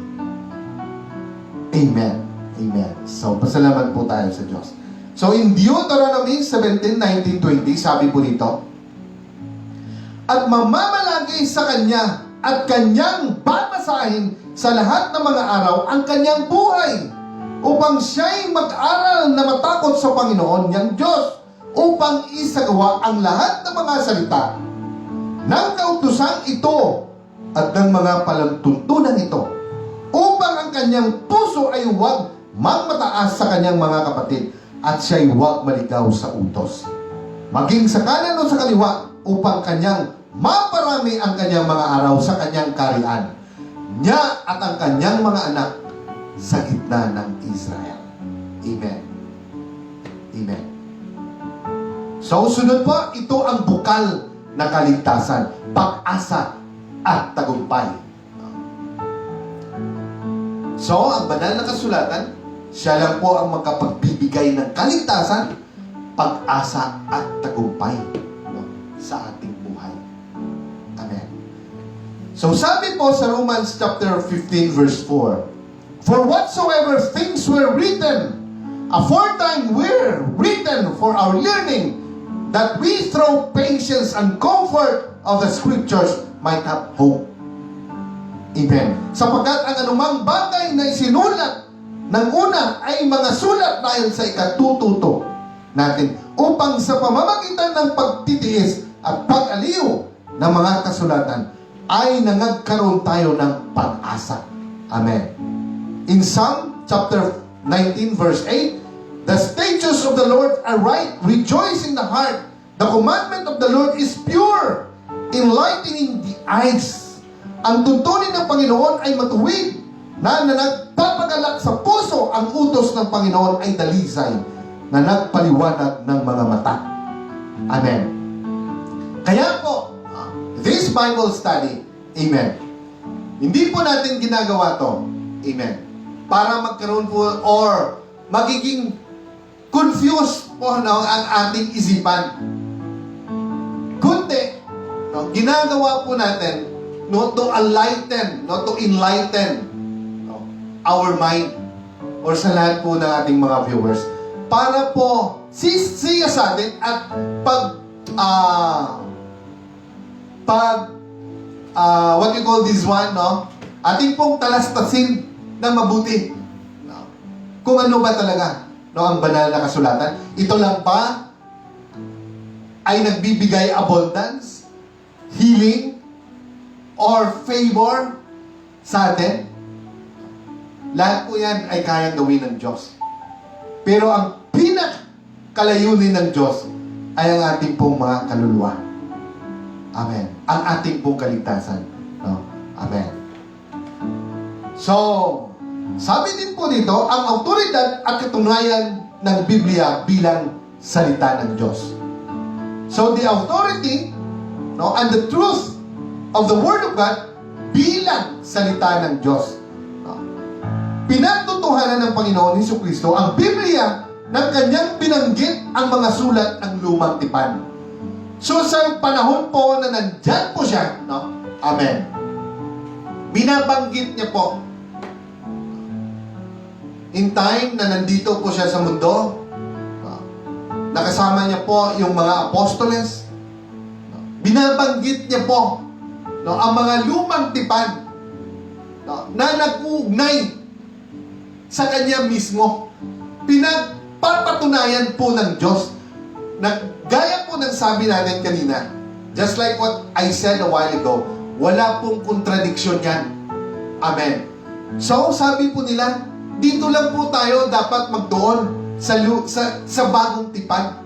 Amen. Amen. So, pasalamat po tayo sa Diyos. So, in Deuteronomy 17:19-20, sabi po dito, at mamamalagi sa Kanya at Kanyang babasahin sa lahat ng mga araw ang Kanyang buhay, upang siya'y mag-aral na matakot sa Panginoon niyang Diyos, upang isagawa ang lahat ng mga salita ng kautusang ito at ng mga palantuntunan ito, upang ang kanyang puso ay huwag magmataas sa kanyang mga kapatid at siya'y huwag maligaw sa utos, maging sa kanan o sa kaliwa, upang kanyang maparami ang kanyang mga araw sa kanyang karian niya at ang kanyang mga anak sa gitna ng Israel. Amen. Amen. So, sunod po, ito ang bukal na kaligtasan, pag-asa at tagumpay. So, ang banal na kasulatan, siya lang po ang makapagbibigay ng kaligtasan, pag-asa at tagumpay sa ating buhay. Amen. So, sabi po sa Romans chapter 15 verse 4, for whatsoever things were written aforetime were written for our learning, that we through patience and comfort of the Scriptures might have hope. Amen. Sapagkat ang anumang bagay na isinulat ng una ay mga sulat dahil sa ikatututo natin, upang sa pamamagitan ng pagtitiis at pag-aliw ng mga kasulatan ay nangagkaroon tayo ng pag-asa. Amen. In Psalm chapter 19 verse 8, the statutes of the Lord are right, rejoice in the heart. The commandment of the Lord is pure, enlightening the eyes. Ang tuntunin ng Panginoon ay matuwid, na nagpapagalak sa puso. Ang utos ng Panginoon ay dalisay, na nagpaliwanag ng mga mata. Amen. Kaya po, this Bible study, amen, hindi po natin ginagawa to, amen, para magkaroon po or magiging confused po, no, ang ating isipan. Kundi, no, ginagawa po natin, no, to enlighten, no, our mind, or sa lahat po ng ating mga viewers, para po siya sa atin at what you call this one, no, ating pong talastasin ng mabuti, no, kung ano ba talaga, no, ang banal na kasulatan. Ito lang ba ay nagbibigay abundance, healing, or favor sa atin? Lahat po yan ay kayang gawin ng Diyos. Pero ang pinakalayunin ng Diyos ay ang ating pong mga kaluluwa. Amen. Ang ating pong kaligtasan. No? Amen. So, sabi din po dito, ang autoridad at katunayan ng Biblia bilang salita ng Diyos. So, the authority, no, and the truth of the Word of God bilang salita ng Diyos. No? Pinagtutuhanan ng Panginoon Jesucristo ang Biblia ng kanyang binanggit ang mga sulat ng lumang tipan. So, sa panahon po na nandyan po siya, no? Amen. Binabanggit niya po in time na nandito po siya sa mundo, nakasama niya po yung mga apostoles, binabanggit niya po, no, ang mga lumang tipan, no, na nag-uugnay sa kanya mismo. Pinagpapatunayan po ng Diyos na gaya po ng sabi natin kanina, just like what I said a while ago, wala pong kontradiksyon yan. Amen. So, sabi po nila, dito lang po tayo dapat magdoon sa bagong tipan.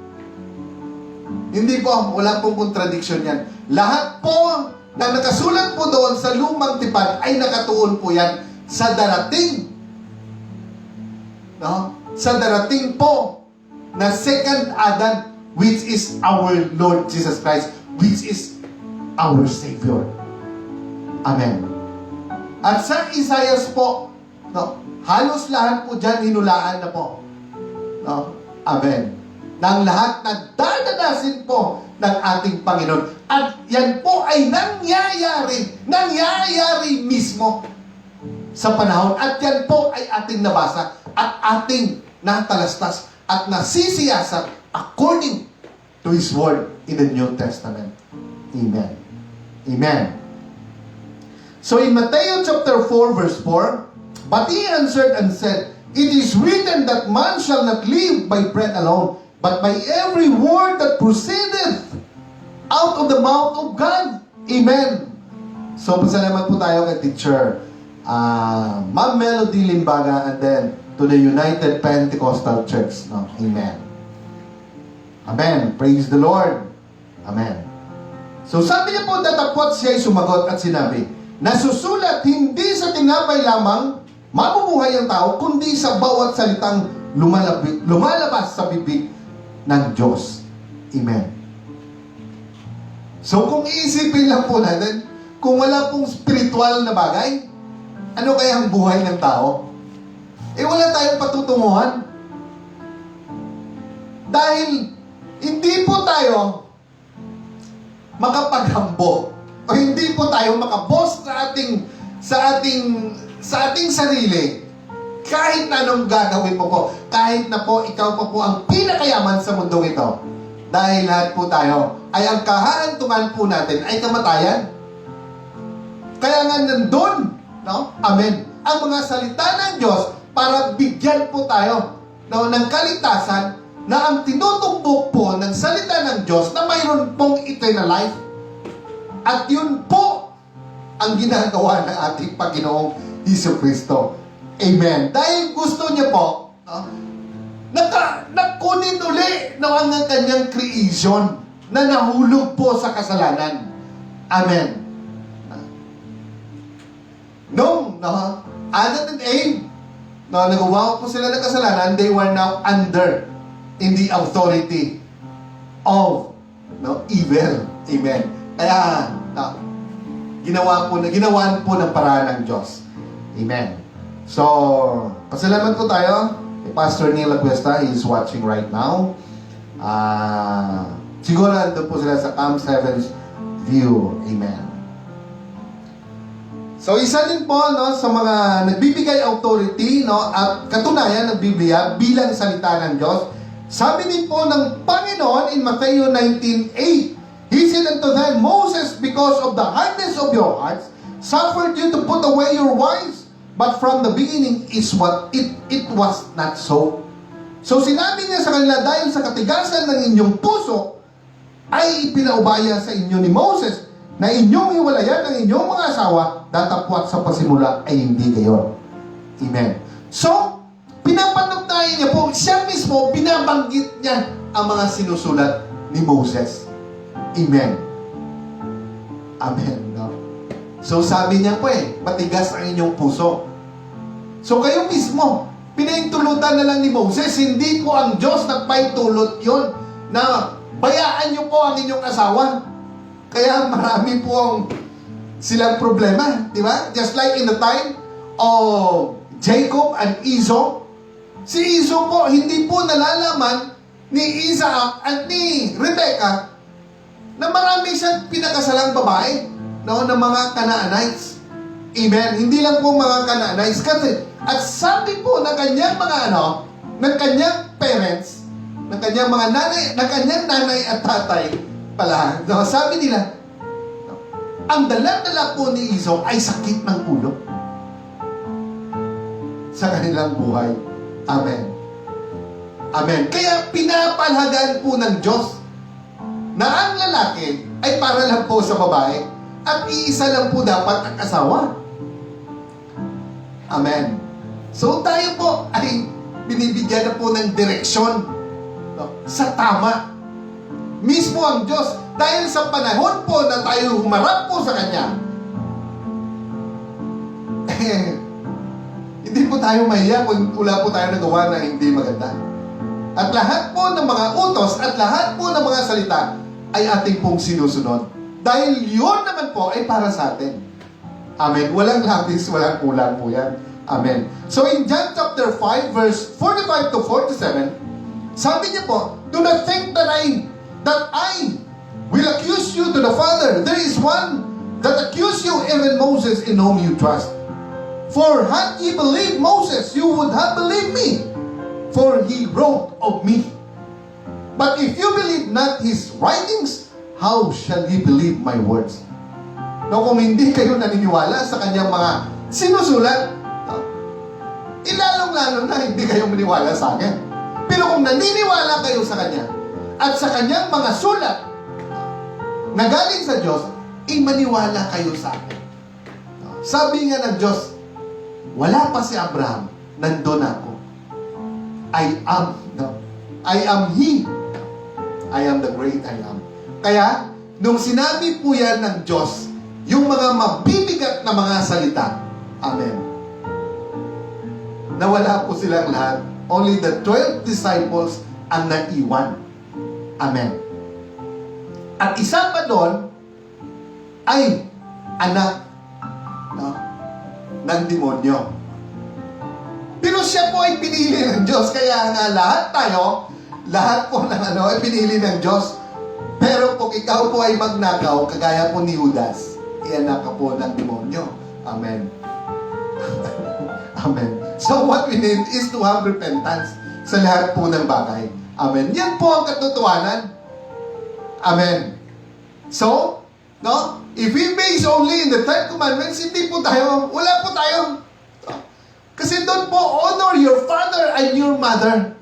Hindi po, wala pong kontradiksyon yan. Lahat po na nakasulat po doon sa lumang tipan ay nakatuon po yan sa darating. No? Sa darating po na second Adam, which is our Lord Jesus Christ, which is our Savior. Amen. At sa Isaiah po, no, halos lahat po dyan hinulaan na po. No? Amen. Nang lahat na dadanasin po ng ating Panginoon. At yan po ay nangyayari mismo sa panahon. At yan po ay ating nabasa at ating natalastas at nasisiyasat according to His Word in the New Testament. Amen. Amen. So in Matthew chapter 4 verse 4, but He answered and said, it is written that man shall not live by bread alone, but by every word that proceedeth out of the mouth of God. Amen. So, pasalamat po tayo kay Teacher Ma'am Melody Limbaga, and then to the United Pentecostal Church. No? Amen. Amen. Praise the Lord. Amen. So, sabi niya po, datapot siya'y sumagot at sinabi, nasusulat hindi sa tinapay lamang mabubuhay ang tao, kundi sa bawat salitang lumalabas sa bibig ng Diyos. Amen. So kung iisipin lang po natin, kung wala pong spiritual na bagay, ano kaya ang buhay ng tao? Wala tayong patutunguhan. Dahil hindi po tayo makapaghambo o hindi po tayo makabos sa ating sarili. Kahit na anong gagawin mo po, kahit na po ikaw pa po ang pinakayaman sa mundong ito, dahil lahat po tayo ay ang kahahantungan po natin ay kamatayan. Kaya nga nandun, no? Amen, ang mga salita ng Diyos para bigyan po tayo, no, ng kaligtasan na ang tinutumbok po ng salita ng Diyos na mayroon pong eternal life. At yun po ang ginagawa ng ating Panginoong Jesucristo. Amen. Dahil gusto niya po, nakunin uli ang kanyang creation na nahulog po sa kasalanan. Amen. Nung Adam and Eve, nagawa po sila ng kasalanan, they were now under in the authority of evil. Amen. Kaya ginawan po ng paraan ng Diyos. Amen. So, pasalamat po tayo kay Pastor Neil Acuesta, he is watching right now. Siguro nandun po sila sa Camp 7's View. Amen. So isa din po sa mga nagbibigay authority at katunayan ng Biblia bilang salita ng Diyos. Sabi din po ng Panginoon in Matthew 19:8, He said unto them, Moses, because of the hardness of your hearts, suffered you to put away your wives, but from the beginning is what it was not so. So sinabi niya sa kanila, dahil sa katigasan ng inyong puso, ay ipinaubaya sa inyo ni Moses, na inyong hiwalayan ng inyong mga asawa, datapwat sa pasimula ay hindi gayon. Amen. So, pinapanugnayan niya po, siya mismo, binabanggit niya ang mga sinusulat ni Moses. Amen. Amen. No? So, sabi niya po matigas ang inyong puso. So, kayo mismo, pinaintulutan na lang ni Moses, hindi po ang Diyos nagpaintulot yun, na bayaan niyo po ang inyong asawa. Kaya marami po ang silang problema, di ba? Just like in the time of Jacob and Esau. Si Esau po, hindi po nalalaman ni Isaac at ni Rebecca na marami siyang pinakasalang babae ng mga Canaanites. Amen. Hindi lang po mga Canaanites. Kasi, at sabi po ng kanyang mga ng kanyang parents, ng kanyang mga nanay, ng kanyang nanay at tatay pala, sabi nila, ang dala-dala po ni Esau ay sakit ng ulo sa kanilang buhay. Amen. Amen. Kaya pinapalhagaan po ng Diyos na ang lalaki ay para lang po sa babae at iisa lang po dapat ang asawa. Amen. So tayo po ay binibigyan na po ng direksyon sa tama. Mismo ang Diyos, dahil sa panahon po na tayo humarap po sa Kanya, hindi po tayo mahiya kung wala po tayo nagawa na hindi maganda. At lahat po ng mga utos at lahat po ng mga salita ay ating pong sinusunod. Dahil yun naman po ay para sa atin. Amen. Walang labis, walang kulang po yan. Amen. So in John chapter 5, verse 45 to 47, sabi niya po, do not think that I will accuse you to the Father. There is one that accuse you, even Moses, in whom you trust. For had ye believed Moses, you would have believed me, for he wrote of me. But if you believe not his writings, how shall ye believe my words? No, kung hindi kayo naniniwala sa kanyang mga sinusulat, ilalong-lalo na hindi kayo maniwala sa akin. Pero kung naniniwala kayo sa kanya, at sa kanyang mga sulat na galing sa Diyos, maniwala kayo sa akin. Sabi nga ng Diyos, wala pa si Abraham, nandun ako. I am He. I am the great I am. Kaya, nung sinabi po yan ng Diyos, yung mga mabibigat na mga salita, amen, nawala po silang lahat. Only the 12 disciples ang naiwan. Amen. At isa pa doon ay anak ng demonyo. Pero siya po ay pinili ng Diyos. Kaya nga lahat po ng ay pinili ng Diyos. Pero kung ikaw po ay magnakaw, kagaya po ni Judas, ianak ka po ng demonyo. Amen. Amen. So what we need is to have repentance sa lahat po ng bagay. Amen. Yan po ang katotohanan. Amen. So, if we base only in the 10 commandments, hindi po tayo, wala po tayo. Kasi doon po, honor your father and your mother.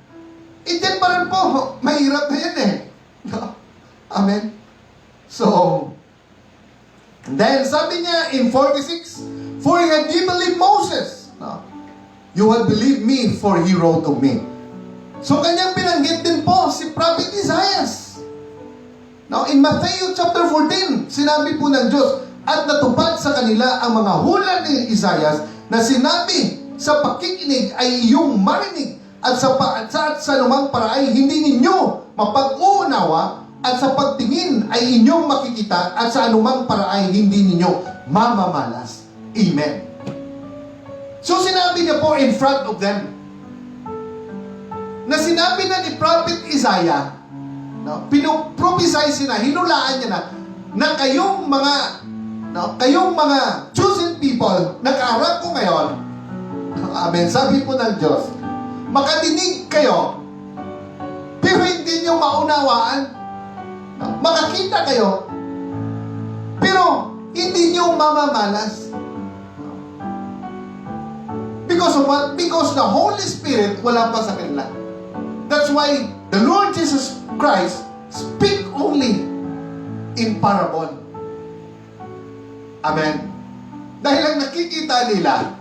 Diyan pa rin po, mahirap na yan Amen. So, then sabi niya in 46, for had ye believed Moses, you had believed me, for he wrote of me. So, kanyang binanggit din po si Prophet Isaiah. Now, in Matthew chapter 14, sinabi po ng Diyos, at natupad sa kanila ang mga hula ni Isaiah na sinabi, sa pakikinig ay iyong marinig, at sa anumang paraay hindi ninyo mapag-uunawa, at sa pagtingin ay inyong makikita, at sa anumang paraay hindi ninyo mamamalas. Amen. So, sinabi niya po in front of them, na sinabi na ni Prophet Isaiah, no, pinoprophesy na, hinulaan niya na kayong mga chosen people, nakaharap ko ngayon, amen, sabi po ng Diyos, makadinig kayo, pero hindi nyo maunawaan, no, makakita kayo, pero hindi nyo mamamalas. Because of what? Because the Holy Spirit wala pa sa kanila. That's why the Lord Jesus Christ speak only in parable. Amen. Dahil ang nakikita nila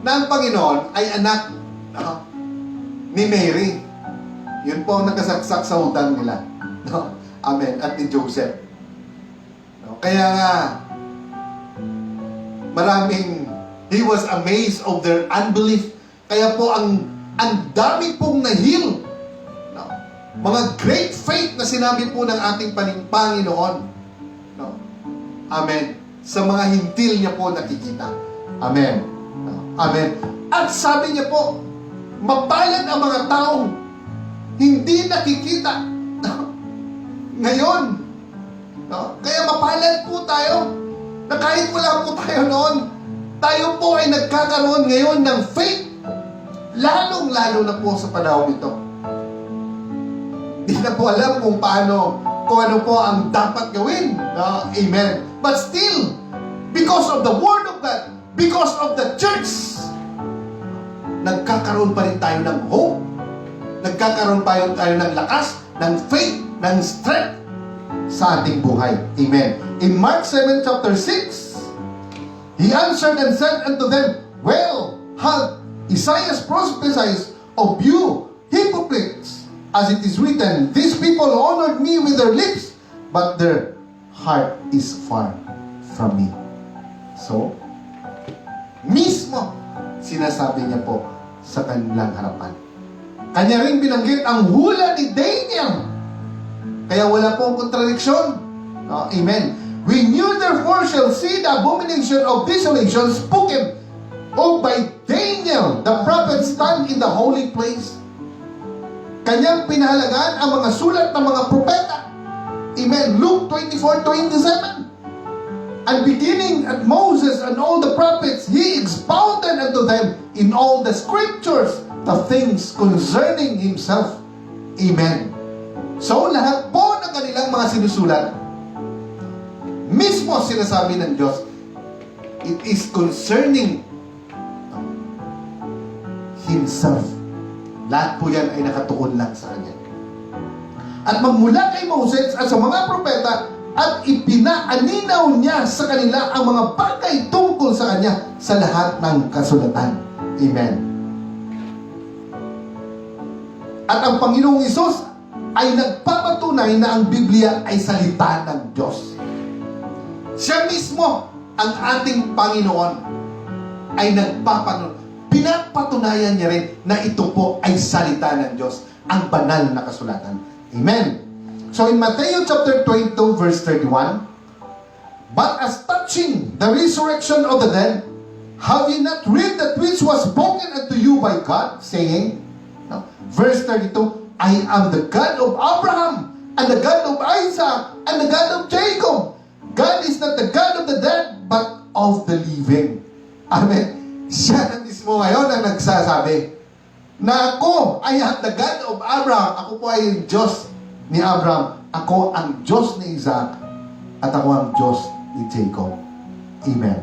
na ang Panginoon ay anak ni Mary. Yun po ang nakasaksak sa utang nila. No? Amen. At ni Joseph. No? Kaya nga, he was amazed of their unbelief. Kaya po ang dami pong nahil. No? Mga great faith na sinabi po ng ating Panginoon. No? Amen. Sa mga hintil niya po nakikita. Amen. No? Amen. At sabi niya po, mapalad ang mga taong hindi nakikita. No? Ngayon. No? Kaya mapalad po tayo na kahit wala po tayo noon, tayo po ay nagkakaroon ngayon ng faith. Lalong-lalo na po sa panahon ito. Hindi na po alam kung ano po ang dapat gawin. No? Amen. But still, because of the Word of God, because of the church, nagkakaroon pa rin tayo ng hope. Nagkakaroon pa rin tayo ng lakas, ng faith, ng strength sa ating buhay. Amen. In Mark 7 chapter 6, He answered and said unto them, well hath Isaiah prophesied of you, hypocrites, as it is written, these people honored me with their lips, but their heart is far from me. So, mismo, sinasabi niya po sa kanilang harapan. Kanya rin binanggit ang hula ni Daniel. Kaya wala pong kontradiksyon. No? Amen. We knew therefore shall see the abomination of desolation spoken of by Daniel, the prophet, stand in the holy place. Kanyang pinahalagaan ang mga sulat ng mga propeta. Amen. Luke 24:27. And beginning at Moses and all the prophets, he expounded unto them in all the scriptures the things concerning himself. Amen. So lahat po ng kanilang mga sinusulat, mismo sinasabi ng Diyos, it is concerning Himself. Lahat po yan ay nakatuon lang sa Kanya. At magmula kay Moses at sa mga propeta, at ipinaaninaw niya sa kanila ang mga bagay tungkol sa Kanya sa lahat ng kasulatan. Amen. At ang Panginoong Hesus ay nagpapatunay na ang Biblia ay salita ng Diyos. Siya mismo, ang ating Panginoon, ay pinapatunayan niya rin na ito po ay salita ng Diyos, ang banal na kasulatan. Amen. So in Matthew chapter 22 verse 31, but as touching the resurrection of the dead, have ye not read that which was spoken unto you by God, saying, no, verse 32, I am the God of Abraham, and the God of Isaac, and the God of Jacob. God is not the God of the dead, but of the living. Amen. Siya na mismo ngayon ang nagsasabi na ako ay the God of Abraham. Ako po ay yung Diyos ni Abraham. Ako ang Diyos ni Isaac. At ako ang Diyos ni Jacob. Amen.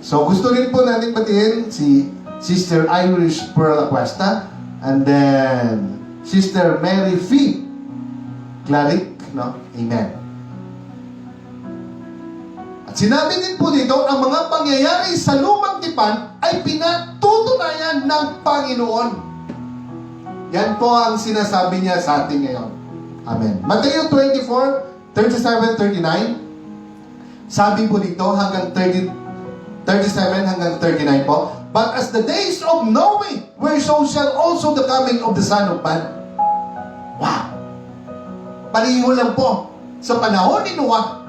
So gusto rin po natin batiin si Sister Irish Pearl Aquesta, and then Sister Mary Fee Claric, no? Amen. Sinabi din po dito, ang mga pangyayari sa lumang tipan ay pinatutunayan ng Panginoon. Yan po ang sinasabi niya sa atin ngayon. Amen. Matthew 24, 37, 39. Sabi po dito hanggang 37 hanggang 39 po. But as the days of Noah were, so shall also the coming of the Son of Man. Wow! Pareho lang po. Sa panahon ni Noah,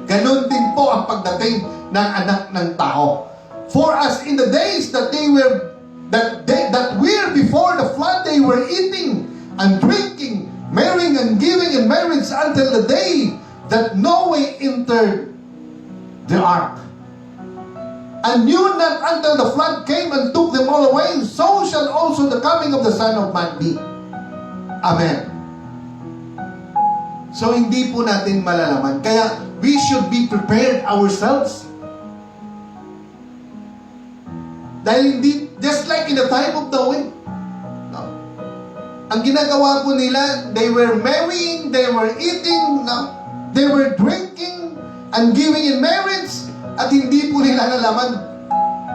ganun din po ang pagdating ng anak ng tao. For as in the days that were before the flood were eating and drinking, marrying and giving in marriage until the day that Noah entered the ark, and knew not until the flood came and took them all away. So shall also the coming of the Son of Man be. Amen. So hindi po natin malalaman. Kaya we should be prepared ourselves. Dahil hindi, just like in the time of Noah, no? Ang ginagawa po nila, they were marrying, they were eating, no? They were drinking and giving in marriage, at hindi po nila nalaman.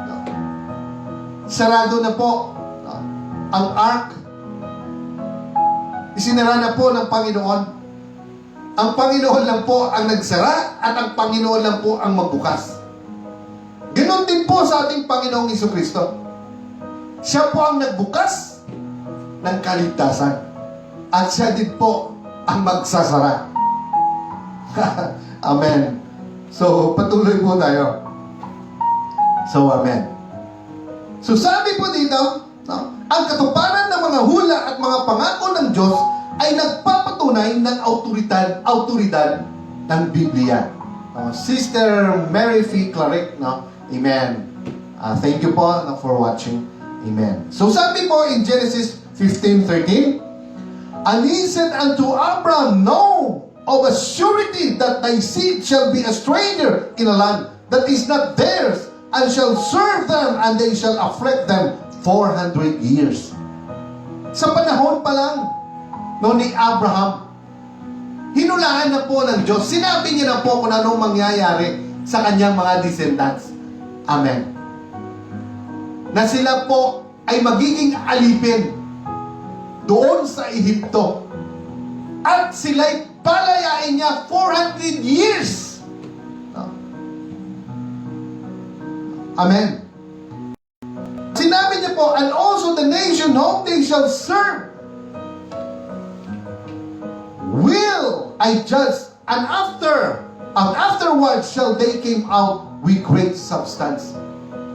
No? Sarado na po, no? Ang ark. Isinara na po ng Panginoon. Ang Panginoon lang po ang nagsara, at ang Panginoon lang po ang magbukas. Ganon din po sa ating Panginoong Jesucristo. Siya po ang nagbukas ng kaligtasan, at siya din po ang magsasara. Amen. So, patuloy po tayo. So, amen. So, sabi po dito, no, ang katuparan ng mga hula at mga pangako ng Diyos ay nagpapatunay ng autoridad ng Biblia. Sister Mary V. Clarick, no? Amen. Thank you po, no, for watching. Amen. So, sabi po in Genesis 15:13, and he said unto Abraham, know of a surety that thy seed shall be a stranger in a land that is not theirs, and shall serve them, and they shall afflict them 400 years. Sa panahon pa lang ni Abraham, hinulaan na po ng Diyos. Sinabi niya na po kung anong mangyayari sa kanyang mga descendants. Amen. Na sila po ay magiging alipin doon sa Ehipto. At sila'y palayain niya 400 years. Amen. Sinabi niya po, and also the nation whom they shall serve will I judge, and afterwards shall they came out with great substance.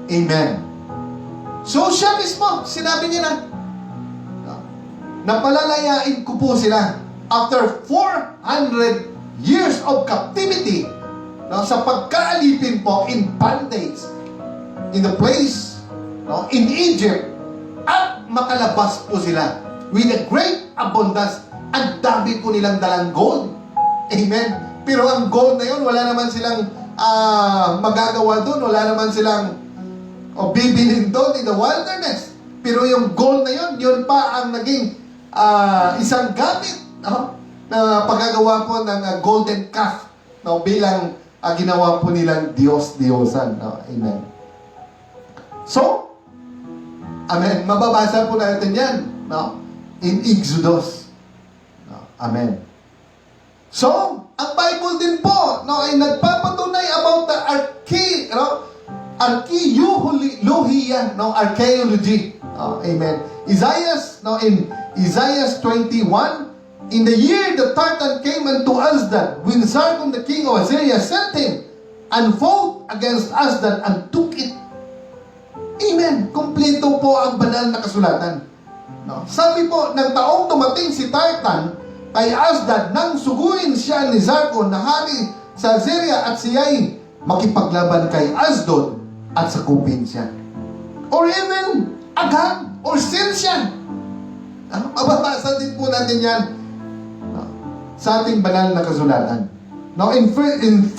Amen. So siya mismo, sinabi niya na palalayain ko po sila after 400 years of captivity, sa pagkaalipin po in bondage in the place, in Egypt, at makalabas po sila with a great abundance. Ang dami po nilang dalang gold. Amen. Pero ang gold na yun, wala naman silang magagawa doon, wala naman silang bibilin doon in the wilderness. Pero yung gold na yun, yun pa ang naging isang gamit, na paggagawa po ng golden calf, bilang ginawa po nilang Diyos-Diyosan. Amen. So, amen, mababasa po natin yan, in Exodus. Amen. So, ang Bible din po, ay nagpapatunay about the archaeology. Amen. In Isaiah 21, in the year the Tartan came unto Asdod, when Sargon the king of Assyria sent him, and fought against Asdod and took it. Amen. Kompleto po ang banal na kasulatan. Sabi po, ng taong dumating si Tartan kay Asdod, nang suguin siya ni Sargon na hari sa Assyria, at siya'y makipaglaban kay Asdod at sakupin siya. Or even Agag or Sisera. Mababasa din po natin yan sa ating banal na kasulatan. Now, in 1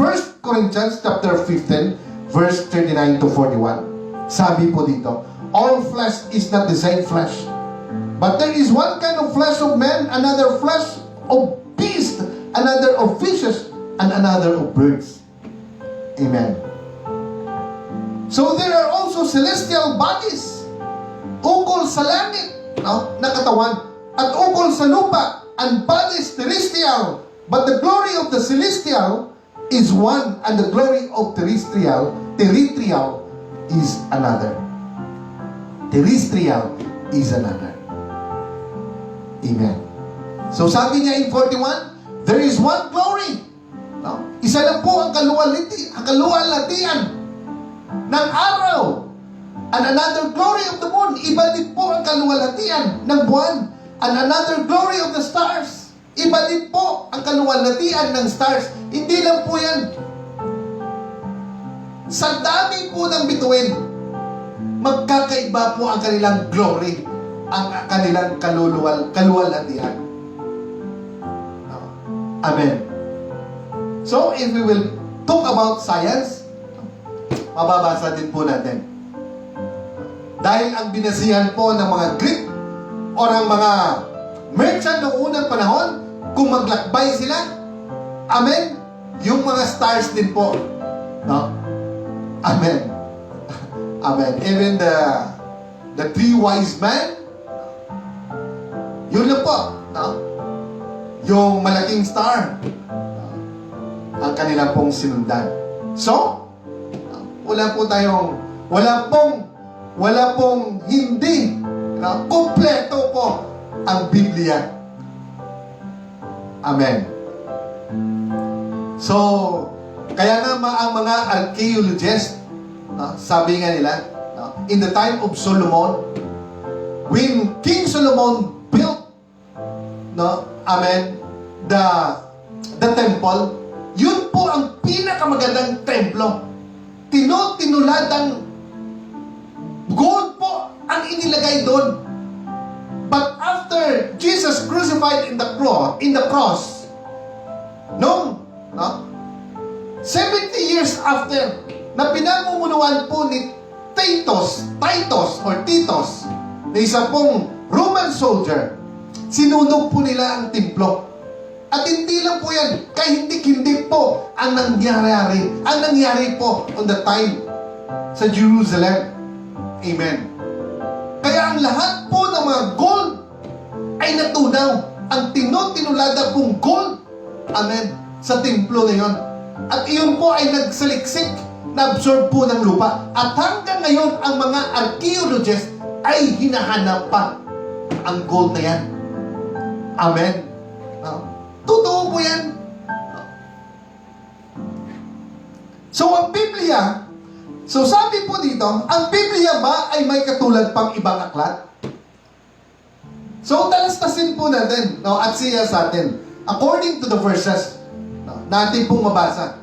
Corinthians chapter 15, verse 39 to 41, sabi po dito, all flesh is not the same flesh, but there is one kind of flesh of man, another flesh of beast, another of fishes, and another of birds. Amen. So there are also celestial bodies, ukol sa langit, na katawan, at ukol sa lupa, and bodies terrestrial. But the glory of the celestial is one, and the glory of terrestrial is another. Terrestrial is another. Amen. So sabi niya in 41, there is one glory. Isa lang po ang kaluwalhatian ng araw, and another glory of the moon. Iba din po ang kaluwalhatian ng buwan. And another glory of the stars. Iba din po ang kaluwalhatian ng stars. Hindi lang po yan. Sa dami po ng bituin, magkakaiba po ang kanilang glory, ang kanilang kaluwalhatian. Amen. So, if we will talk about science, mababasa din po natin. Dahil ang binasihan po ng mga Greek o ng mga merchant noong unang panahon, kung maglakbay sila, amen, yung mga stars din po. No? Amen. Amen. Even the three wise men, yun lang po. No? Yung malaking star, ang kanila pong sinundan. So, wala pong hindi, kompleto po ang Biblia. Amen. So, kaya nga ang mga archaeologists, sabi nga nila, in the time of Solomon, when King Solomon built, amen, the temple, yun po ang pinakamagandang templo. Tinuladang gold po ang inilagay doon. But after Jesus crucified in the cross, 70 years after, na pinamumunuan po ni Titus, na isa pong Roman soldier, sinunog po nila ang templo. At hindi lang po yan, hindi po ang nangyari po on the time sa Jerusalem. Amen. Kaya ang lahat po ng mga gold ay natunaw. Ang tinulada pong gold, amen, sa templo na yon. At iyon po ay nagsaliksik, na-absorb po ng lupa. At hanggang ngayon, ang mga archaeologists ay hinahanap pa ang gold na yan. Amen. Totoo po yan. So, ang Biblia, so sabi po dito, ang Biblia ba ay may katulad pang ibang aklat? So, talastasin po natin, at siya sa atin, according to the verses, natin pong mabasa.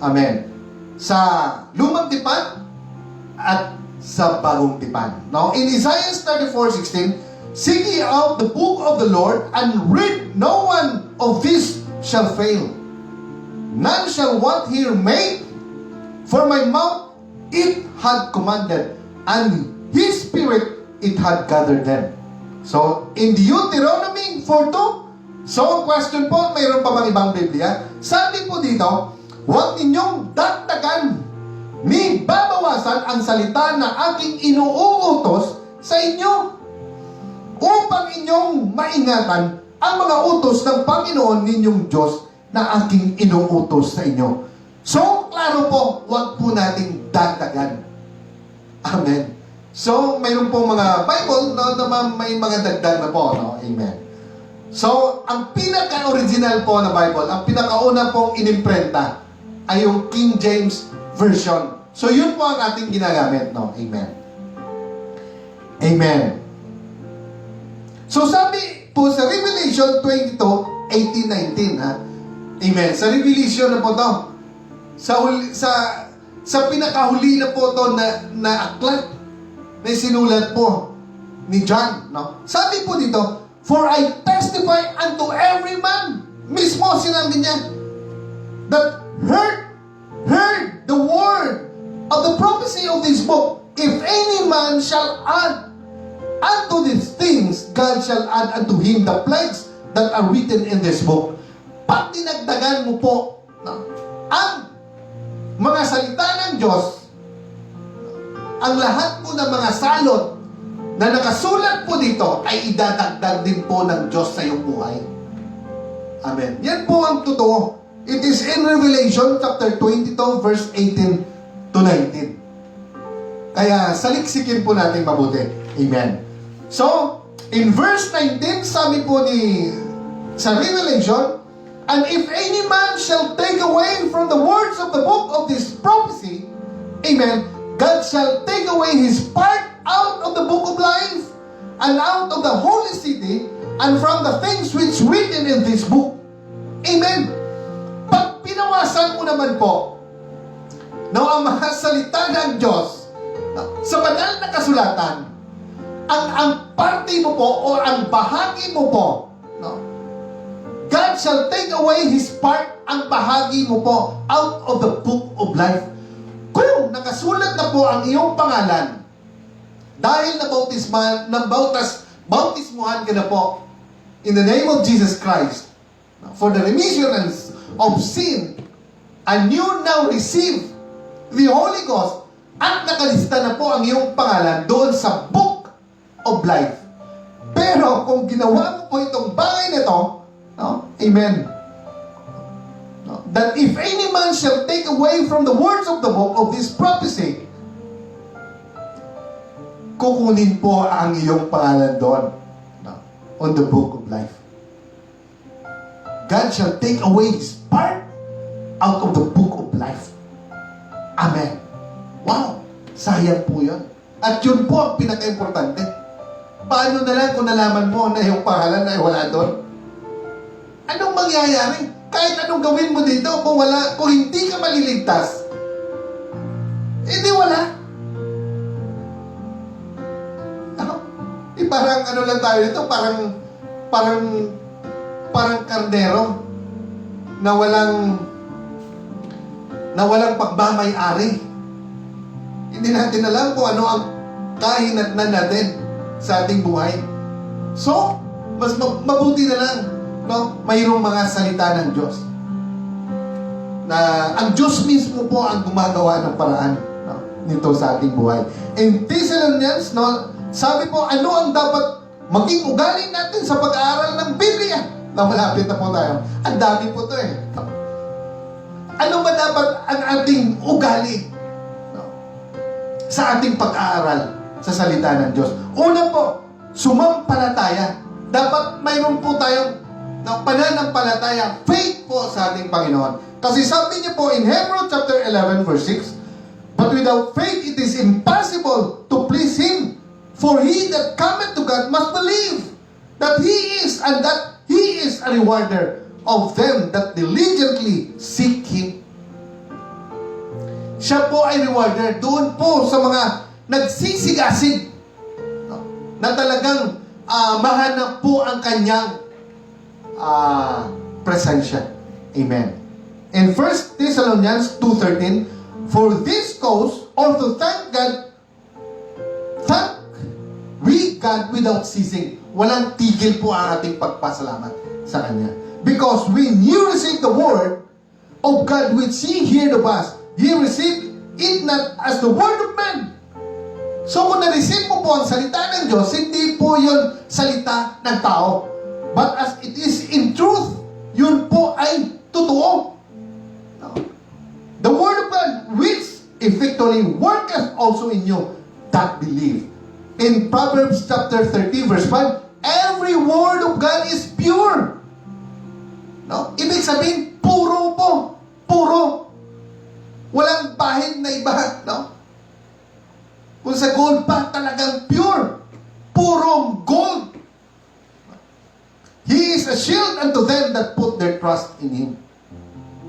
Amen. Sa Lumang Tipan at sa Bagong Tipan. In Isaiah 34:16, sing ye out the book of the Lord, and read, no one of this shall fail. None shall want here made, for my mouth it had commanded, and His Spirit it had gathered them. So, in Deuteronomy 4:2, so ang question po, mayroon pa bang ibang Biblia? Sabi po dito, huwag ninyong dagdagan ni babawasan ang salita na aking inuutos sa inyo, upang inyong maingatan ang mga utos ng Panginoon ninyong Diyos na aking inuutos sa inyo. So, klaro po, huwag po nating dagdagan. Amen. So, mayroon po mga Bible na may mga dagdag na po. Amen. So, ang pinaka-original po na Bible, ang pinakauna pong inimprenta ay yung King James Version. So, yun po ang ating ginagamit. Amen. Amen. So sabi po sa Revelation 22:18-19, amen. Sa Revelation na po to. Sa pinakahuli na po to na aklat na sinulat po ni John, Sabi po dito, for I testify unto every man, mismo sinabi niya, that heard the word of the prophecy of this book, if any man shall add unto these things, God shall add unto him the plagues that are written in this book. Pag dinagdagan mo po ang mga salita ng Diyos, ang lahat po ng mga salot na nakasulat po dito ay idadagdag din po ng Diyos sa iyong buhay. Amen. Yan po ang totoo. It is in Revelation chapter 22 verse 18 to 19. Kaya saliksikin po natin mabuti. Amen. So, in verse 19, sabi po sa Revelation, and if any man shall take away from the words of the book of this prophecy, amen, God shall take away his part out of the book of life, and out of the holy city, and from the things which written in this book. Amen. Pag pinawasan mo naman po, ang mga salita ng Diyos, sa banal na kasulatan, ang parte mo po, o ang bahagi mo po, God shall take away His part, ang bahagi mo po, out of the book of life. Kung nakasulat na po ang iyong pangalan, dahil bautismuhan ka na po, in the name of Jesus Christ, for the remission of sin, and you now receive the Holy Ghost, at nakalista na po ang iyong pangalan doon sa book of life. Pero kung ginawa mo po itong bagay na ito, amen, that if any man shall take away from the words of the book of this prophecy, kukunin po ang iyong pangalan doon, on the book of life. God shall take away His part out of the book of life. Amen. Wow! Sayang po yun. At yun po ang pinaka-importante. Paano na lang kung nalaman mo na yung pangalan ay wala doon? Anong mangyayari? Kahit anong gawin mo dito, kung hindi ka maliligtas, hindi wala. Parang ano lang tayo dito, parang kardero na walang pagmamay-ari. Hindi natin alam kung ano ang kahinatnan natin sa ating buhay. So, mas mabuti na lang, mayroong mga salita ng Diyos. Na ang Diyos mismo po ang gumagawa ng paraan nito sa ating buhay. In Thessalonians, sabi po, ano ang dapat maging ugali natin sa pag-aaral ng Biblia? Malapit na po tayo. Ang dami po ito eh. Ano ba dapat ang ating ugali sa ating pag-aaral sa salita ng Diyos? Una po, sumampalataya. Dapat mayroon po tayong pananampalataya, faith po sa ating Panginoon. Kasi sabi niya po in Hebrews chapter 11 verse 6, but without faith it is impossible to please Him. For he that cometh to God must believe that He is, and that He is a rewarder of them that diligently seek Him. Siya po ay rewarder doon po sa mga nagsisigasig na talagang mahanap po ang kanyang presensya. Amen. In 1 Thessalonians 2:13, for this cause also thank we God without ceasing. Walang tigil po ang ating pagpasalamat sa Kanya. Because when you receive the word of God which He heard of us, He received it not as the word of man. So kung na-receive mo po ang salita ng Diyos, hindi po yun salita ng tao. But as it is in truth, yun po ay totoo. The word of God which effectually worketh also in you that believe. In Proverbs chapter 30 verse 5, every word of God is pure. Ibig sabihin, puro po. Puro. Walang bahid na iba. Kung sa gold pa, talagang pure. Purong gold. He is a shield unto them that put their trust in Him.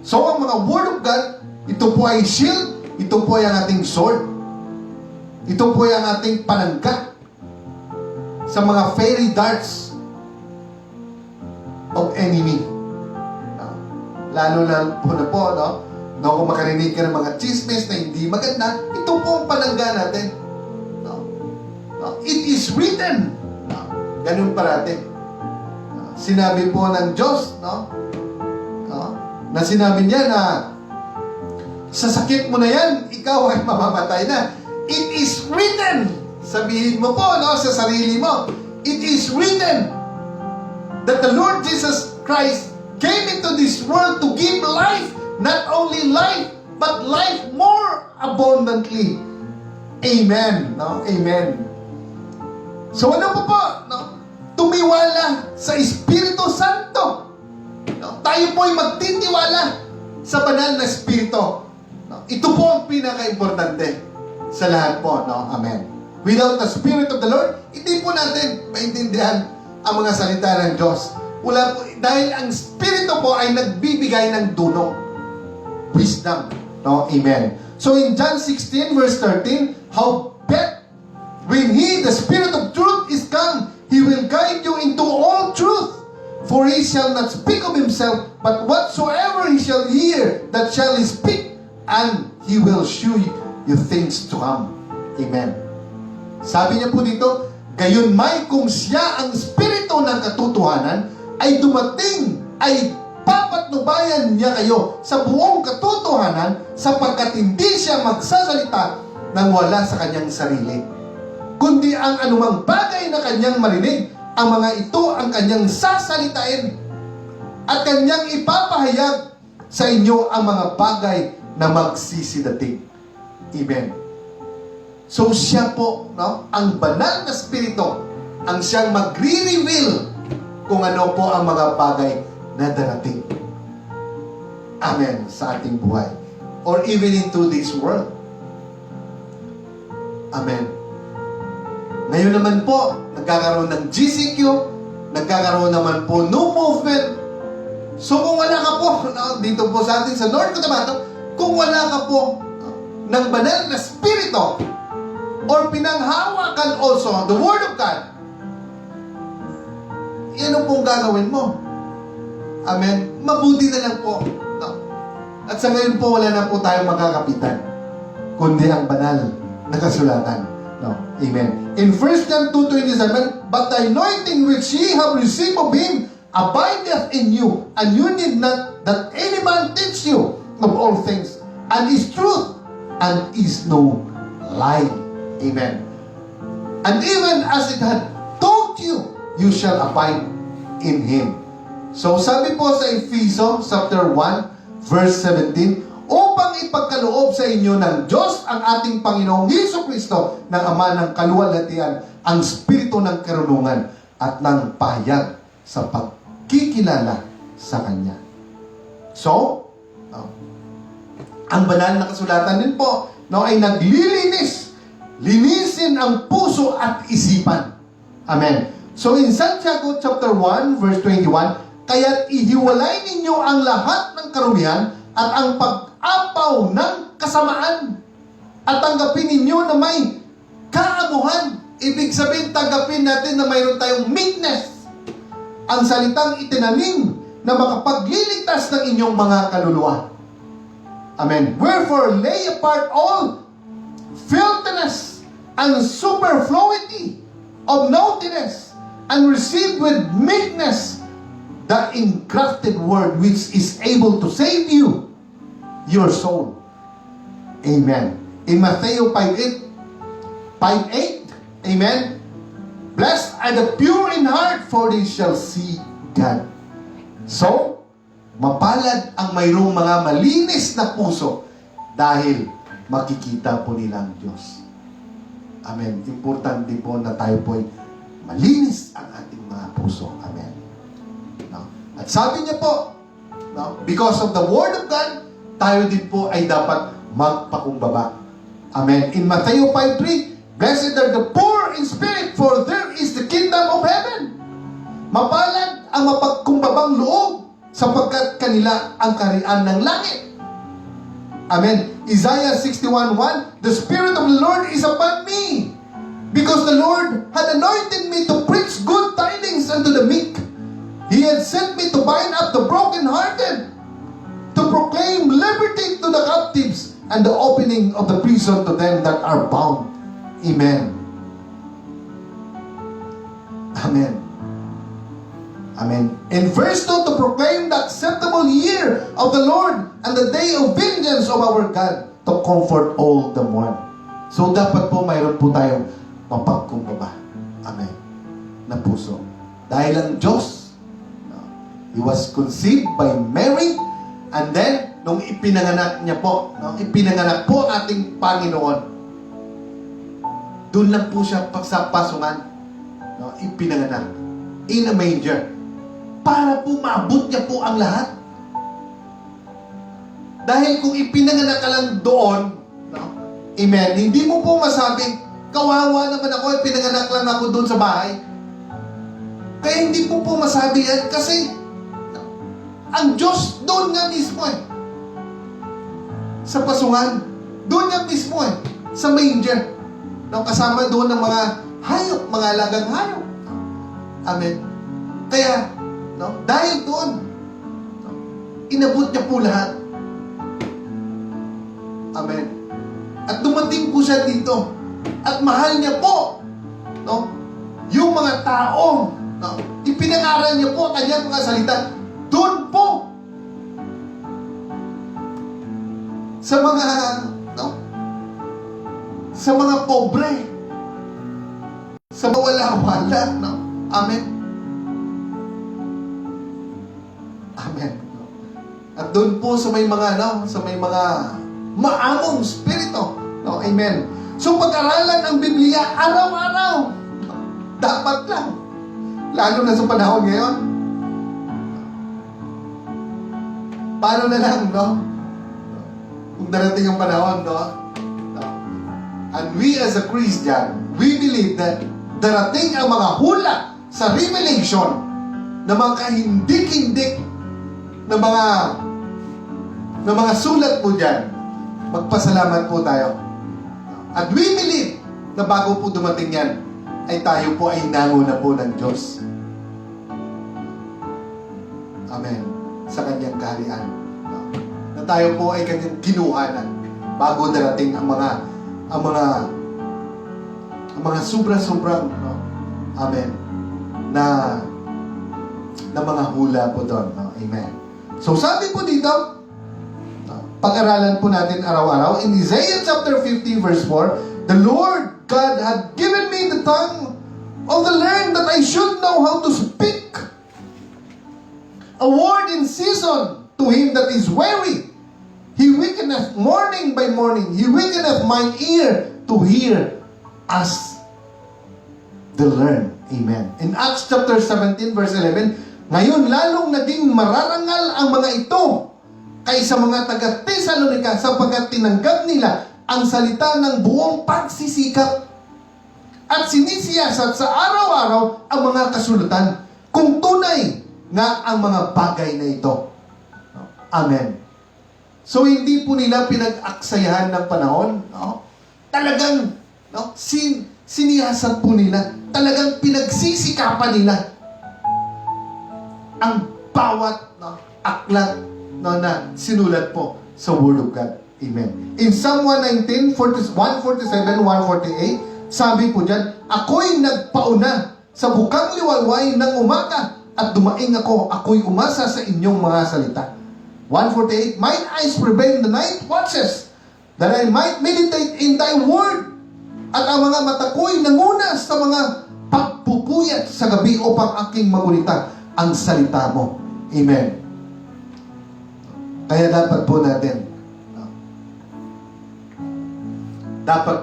So, ang mga word of God, ito po ay shield, ito po ay ang ating sword. Ito po ay ang ating panangga sa mga fiery darts of enemy. Lalo na po, kung makarinig ka ng mga chismis na hindi maganda, ito po ang panangga natin. It is written. Ganun parati. Sinabi po ng Diyos, na sinabi niya na sa sakit mo na yan, ikaw ay mamamatay na. It is written. Sabihin mo po, sa sarili mo, it is written that the Lord Jesus Christ came into this world to give life, not only life, but life more abundantly. Amen. Amen. So ano po? Tumiwala sa Espiritu Santo. Tayo po ay magtitiwala sa banal na Espiritu. Ito po ang pinaka-importante sa lahat po. Amen. Without the Spirit of the Lord, hindi po natin maintindihan ang mga salita ng Diyos. Wala po, dahil ang Espiritu po ay nagbibigay ng dunong. Wisdom. No? Amen. So in John 16 verse 13, how bet when He, the Spirit of truth, is come, He will guide you into all truth. For He shall not speak of Himself, but whatsoever He shall hear, that shall He speak, and He will shew you things to come. Amen. Sabi niya po dito, gayon may kung siya ang Espiritu ng katotohanan, ay dumating, ay papatnubayan niya kayo sa buong katotohanan, sapagkat hindi siya magsasalita nang wala sa kanyang sarili, kundi ang anumang bagay na kanyang marinig, ang mga ito ang kanyang sasalitain at kanyang ipapahayag sa inyo ang mga bagay na magsisidating. Amen. So siya po, no, ang banal na Espiritu, ang siyang magre-reveal kung ano po ang mga bagay na darating. Amen. Sa ating buhay. Or even into this world. Amen. Ngayon naman po, nagkakaroon ng GCQ, nagkakaroon naman po New Movement. So kung wala ka po, dito po sa atin sa North Cotabato, kung wala ka po ng banal na Espiritu, or pinanghawakan also the Word of God, yan ang pong gagawin mo. Amen. Mabuti na lang po. No? At sa ngayon po, wala na po tayong makakapitan, kundi ang banal na kasulatan. No. Amen. In 1 John 2:27, but the anointing which ye have received of Him abideth in you, and you need not that any man teach you of all things, and is truth, and is no lie. Amen. And even as it had told you, you shall abide in Him. So sabi po sa Efeso chapter 1 verse 17, upang ipagkaloob sa inyo ng Diyos ang ating Panginoong Jesucristo ng Ama ng kaluwalhatian, ang Espiritu ng karunungan at ng pahayag sa pagkikilala sa Kanya. So, ang banal na kasulatan din po, no, ay naglilinis, linisin ang puso at isipan. Amen. So in Santiago chapter 1 verse 21, kaya't ihiwalay ninyo ang lahat ng karumihan at ang pag-apaw ng kasamaan at tanggapin ninyo na may kaamuhan. Ibig sabihin, tanggapin natin na mayroon tayong meekness, ang salitang itinanim na makapagliligtas ng inyong mga kaluluwa. Amen. Wherefore, lay apart all filthiness and superfluity of naughtiness, and receive with meekness the engrafted word which is able to save you, your soul. Amen. In Matthew 5:8, amen. Blessed are the pure in heart, for they shall see God. So, mapalad ang mayroong mga malinis na puso dahil makikita po nila ang Diyos. Amen. Importante po na tayo po ay malinis ang ating mga puso. Amen. No? At sabi niya po, no, because of the Word of God, tayo din po ay dapat magpakumbaba. Amen. In Matthew 5:3, blessed are the poor in spirit, for there is the kingdom of heaven. Mapalad ang mapagkumbabang loob, sapagkat kanila ang kaharian ng langit. Amen. Isaiah 61:1, the Spirit of the Lord is upon me, because the Lord had anointed me to preach good tidings unto the meek. He had sent me to bind up the brokenhearted, to proclaim liberty to the captives, and the opening of the prison to them that are bound. Amen. Amen. Amen. In verse 2, to proclaim the acceptable year of the Lord and the day of vengeance of our God, to comfort all the mourn. So dapat po mayroon po tayong mapagkumbaba. Amen. Na puso. Dahil ang Diyos, He was conceived by Mary, and then, nung ipinanganak niya po, ipinanganak po ating Panginoon, doon lang po siya pagsapasungan, ipinanganak, in a manger, para po maabot niya po ang lahat. Dahil kung ipinanganak ka lang doon, amen, hindi mo po masabi, kawawa naman ako, ipinanganak lang ako doon sa bahay. Kaya hindi po masabi yan kasi ang Diyos doon nga mismo sa pasungan. Doon nga mismo sa manger. Kasama doon ng mga hayop, mga alagang hayop. Amen. Kaya, dahil doon, inabot niya po lahat. Amen. At dumating po siya dito. At mahal niya po, yung mga tao, ipinangaral niya po ang kanyang mga salita. Doon po, sa mga pobre, sa mawala-wala, Amen. Amen. At doon po sa may mga maamong spirito, Amen. So pag-aralan ang Biblia araw-araw, dapat lang, lalo na sa panahon ngayon. Paano na lang, kung darating ang panahon, and we as a Christian, we believe that darating ang mga hula sa Revelation na mga kahindik-hindik na mga sulat po dyan. Magpasalamat po tayo. At we believe na bago po dumating yan, ay tayo po ay nanguna po ng Diyos. Amen. Sa kanyang kaharian. Na tayo po ay kanyang kinuhanan bago darating ang mga sobra-sobrang Amen na mga hula po doon. Amen. So sabi po dito, pag-aralan po natin araw-araw in Isaiah chapter 50 verse 4, the Lord God had given me the tongue of the learned that I should know how to speak a word in season to him that is weary. He wakeneth morning by morning. He wakeneth mine ear to hear as the learned. Amen. In Acts chapter 17 verse 11, ngayon lalong naging mararangal ang mga ito kaysa mga taga-Tesalonica sapagkat tinanggap nila ang salita ng buong pagsisikap at sinisiyasat sa araw-araw ang mga kasulatan kung tunay na ang mga bagay na ito. Amen. So hindi po nila pinag-aksayahan ng panahon. Talagang siniyasat po nila. Talagang pinagsisikapan nila ang bawat aklat na sinulat po sa Word of God. Amen. In Psalm 119, 147, 148, sabi po dyan, ako'y nagpauna sa bukang liwalway ng umaga at dumaing ako'y umasa sa inyong mga salita. 148, mine eyes prevail in the night watches, that I might meditate in thy word. At ang mga mata ko'y nangunas sa mga pagpupuyat sa gabi upang aking magunita ang salita mo. Amen. Kaya dapat po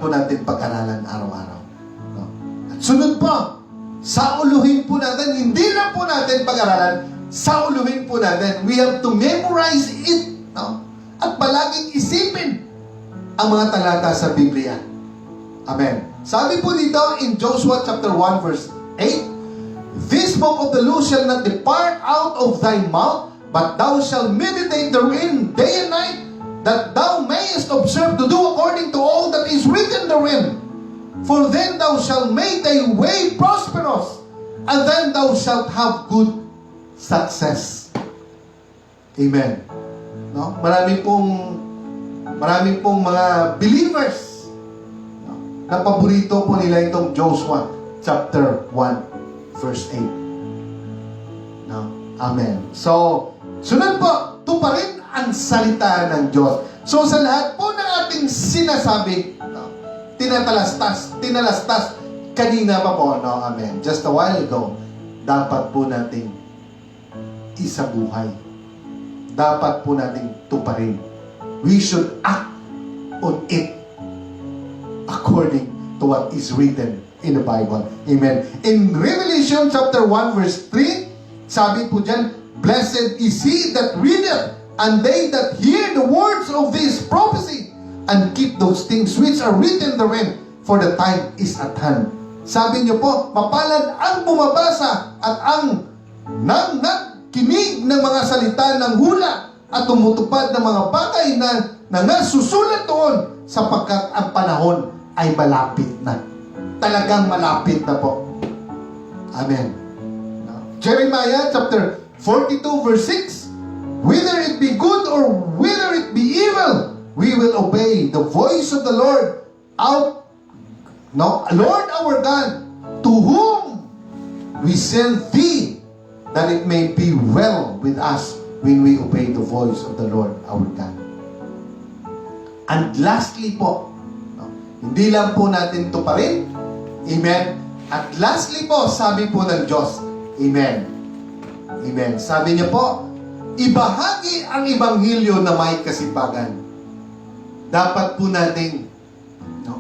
natin pag-aralan araw-araw. At sunod po, sauluhin po natin, hindi lang po natin pag-aralan, sauluhin po natin. We have to memorize it. At palaging isipin ang mga talata sa Biblia. Amen. Sabi po dito in Joshua chapter 1 verse 8, this book of the law shall not depart out of thy mouth, but thou shalt meditate therein day and night, that thou mayest observe to do according to all that is written therein. For then thou shalt make thy way prosperous, and then thou shalt have good success. Amen. Marami pong mga believers na paborito po nila itong Joshua chapter 1 verse 8. Amen. So, sunod po, tuparin ang salita ng Diyos. So, sa lahat po ng ating sinasabi, tinatalastas, kanina pa po, amen. Just a while ago, dapat po nating isabuhay. Dapat po nating tuparin. We should act on it according to what is written in the Bible. Amen. In Revelation chapter 1 verse 3, sabi po dyan, blessed is he that readeth, and they that hear the words of this prophecy, and keep those things which are written therein, for the time is at hand. Sabi niyo po, mapalad ang bumabasa at ang nagkinig ng mga salita ng hula at tumutupad ng mga bagay na nasusulat doon sapagkat ang panahon ay malapit na. Talagang malapit na po. Amen. Jeremiah chapter 42 verse 6, whether it be good or whether it be evil, we will obey the voice of the Lord Lord our God, to whom we send thee, that it may be well with us when we obey the voice of the Lord our God. And lastly po, hindi lang po natin ito pa rin. Amen. At lastly po, sabi po ng Diyos, Amen. Amen. Sabi niya po, ibahagi ang Ebanghelyo na may kasipagan. Dapat po nating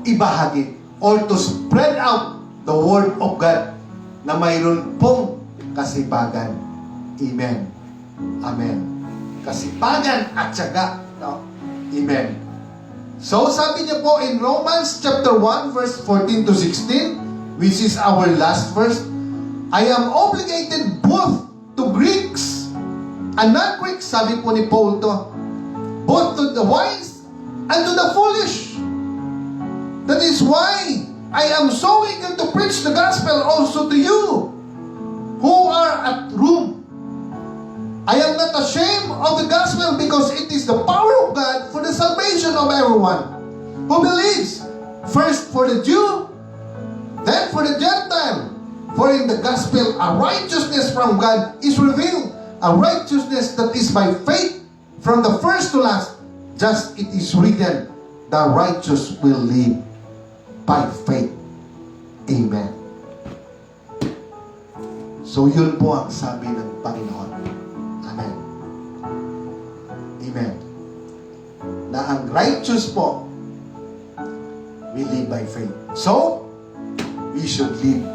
ibahagi or to spread out the word of God na mayroon pong kasipagan. Amen. Amen. Kasipagan at syaga. Amen. So, sabi niya po in Romans chapter 1 verse 14 to 16, which is our last verse, I am obligated both to Greeks and non-Greeks, sabi po ni Paul to, both to the wise and to the foolish. That is why I am so eager to preach the gospel also to you who are at Rome. I am not ashamed of the gospel because it is the power of God for the salvation of everyone who believes, first for the Jew, then for the Gentile. For in the gospel a righteousness from God is revealed, a righteousness that is by faith from the first to last, just it is written, the righteous will live by faith. Amen. So yun po ang sabi ng Panginoon. Amen. Amen. Na ang righteous po will live by faith. So, we should live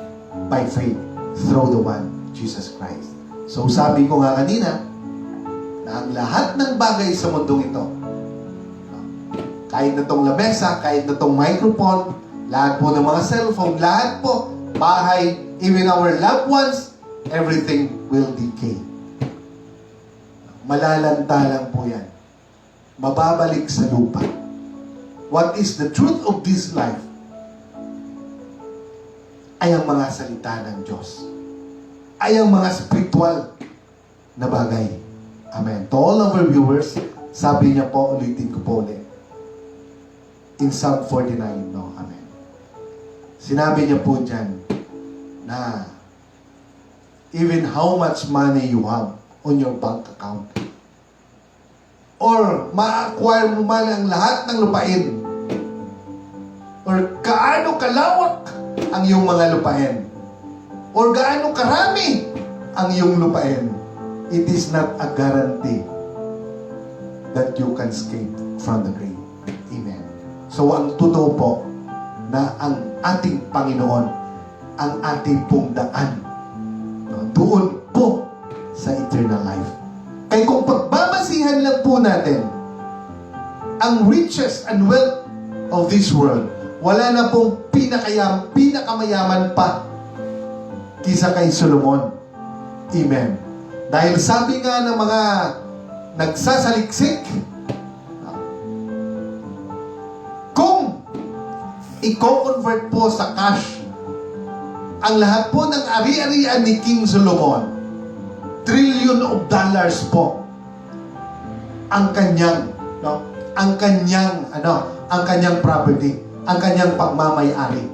by faith through the one, Jesus Christ. So sabi ko nga kanina, na ang lahat ng bagay sa mundong ito, kahit na tong lamesa, kahit na tong microphone, lahat po ng mga cellphone, lahat po, bahay, even our loved ones, everything will decay. Malalanta lang po yan. Mababalik sa lupa. What is the truth of this life? Ay ang mga salita ng Diyos. Ay ang mga spiritual na bagay. Amen. To all of our viewers, sabi niya po, ulitin ko po ulit. In Psalm 49, no? Amen. Sinabi niya po dyan na even how much money you have on your bank account or ma-acquire mo man ang lahat ng lupain or gaano kalawak ang iyong mga lupain or gaano karami ang iyong lupain, it is not a guarantee that you can escape from the grave. Amen. So ang totoo po na ang ating Panginoon ang ating pong daan doon po sa eternal life. Kaya kung pagbabasihan lang po natin ang riches and wealth of this world, wala na pong pinakamayaman pa kisa kay Solomon. Amen. Dahil sabi nga ng mga nagsasaliksik, kung i-convert po sa cash ang lahat po ng ari-arian ni King Solomon, trillion of dollars po ang kanyang property, ang kanyang pagmamay-ari.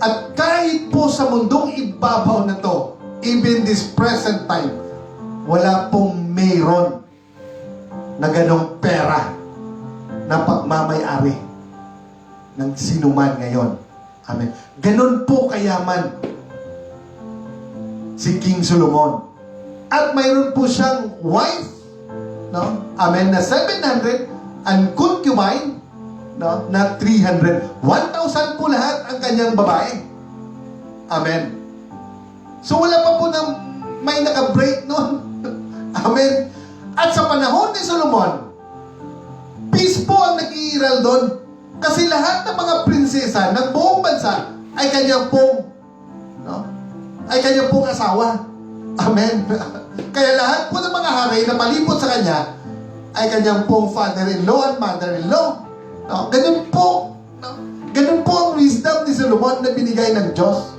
At kahit po sa mundong ibabaw na to, even this present time, wala pong mayroon na ganong pera na pagmamay-ari ng sinuman ngayon. Amen. Ganon po kayaman si King Solomon. At mayroon po siyang wife, no? Amen, na 700 and concubine, no? Na 300. 1,000 po lahat ang kanyang babae. Amen. So wala pa po na may naka-break noon. Amen. At sa panahon ni Solomon, peace po ang nag-iiral doon. Kasi lahat ng mga prinsesa ng buong bansa ay kanyang pong, no? Ay kanyang pong asawa. Amen. Kaya lahat po ng mga hari na palibot sa kanya ay kanyang pong father-in-law and mother-in-law. No? Ganun po. No? Ganun po ang wisdom ni Solomon na binigay ng Diyos.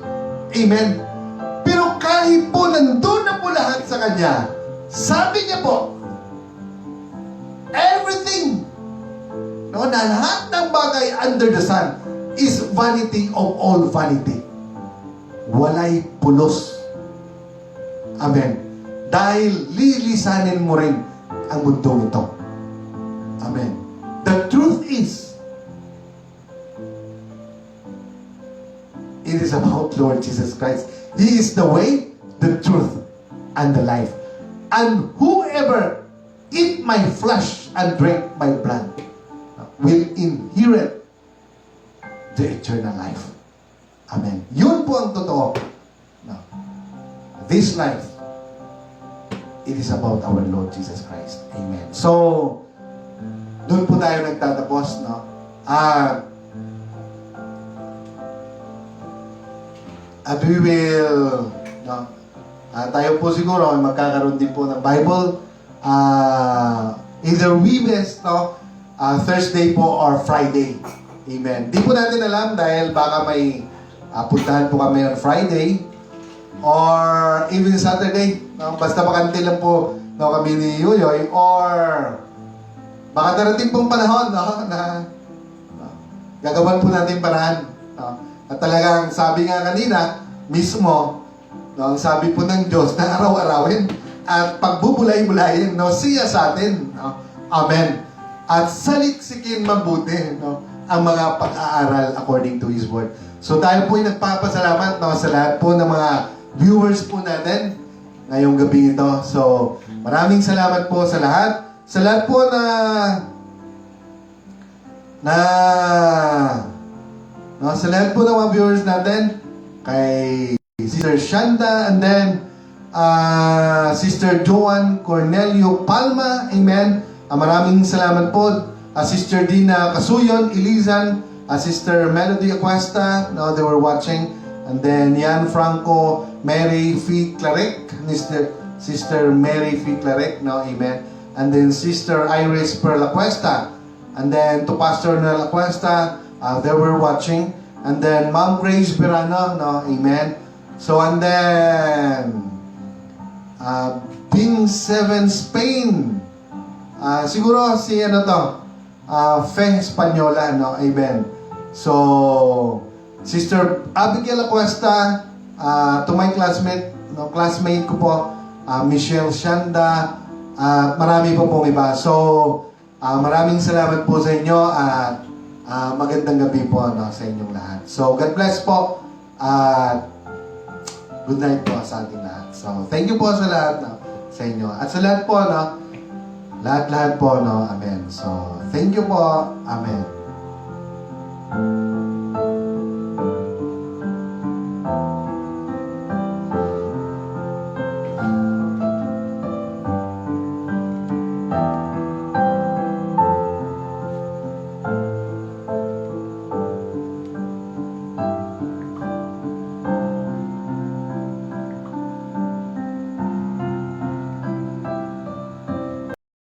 Amen. Pero kahit po nandun na po lahat sa kanya, sabi niya po, everything, no, na lahat ng bagay under the sun is vanity of all vanity. Walay pulos. Amen. Dahil lilisanin mo rin ang mundong ito. Amen. The truth is, it is about Lord Jesus Christ. He is the way, the truth, and the life. And whoever eat my flesh and drink my blood will inherit the eternal life. Amen. Yun po ang totoo. No. This life, it is about our Lord Jesus Christ. Amen. So, doon po tayo nagtatapos, no? We will, no? Tayo po siguro magkakaroon din po ng Bible. Either Webes, no? Thursday po or Friday. Amen. Di po natin alam dahil baka may puntahan po kami on Friday or even Saturday. No? Basta bakante lang po, no, kami ni Yuyoy, or baka darating pong panahon, no, na gagawan po natin paraan. No? At talagang sabi nga kanina mismo, no, ang sabi po ng Diyos na araw-arawin at pagbubulay-bulayin, no, siya sa atin. No? Amen. At saliksikin mabuti, no, ang mga pag-aaral according to His Word. So tayo po ay nagpapasalamat, no, sa lahat po ng mga viewers po natin ngayong gabi ito. So maraming salamat po sa lahat. Sa lahat po sa lahat po ng mga viewers natin, kay Sister Shanda, and then Sister Joan Cornelio Palma, amen. Maraming salamat po. Sister Dina Casuyon, Ilizan, Sister Melody Acuesta, no, they were watching. And then Yan Franco, Mary F. Clarek, Sister Mary F. Clarek, no, amen. And then Sister Iris Perla Cuesta. And then to Pastor Nel Cuesta, they were watching. And then Ma'am Grace Verano, no, amen. So and then Ping 7 Spain. Siguro si ano to, Fe Española, no, amen. So Sister Abigail Acuesta, to my classmate, no, classmate ko po, Michelle Shanda, marami po pong iba. So maraming salamat po sa inyo at magandang gabi po, no, sa inyong lahat. So God bless po at good night po sa ating lahat. So thank you po sa lahat, no, sa inyo. At sa lahat po, no, lahat po, no, amen. So thank you po, amen.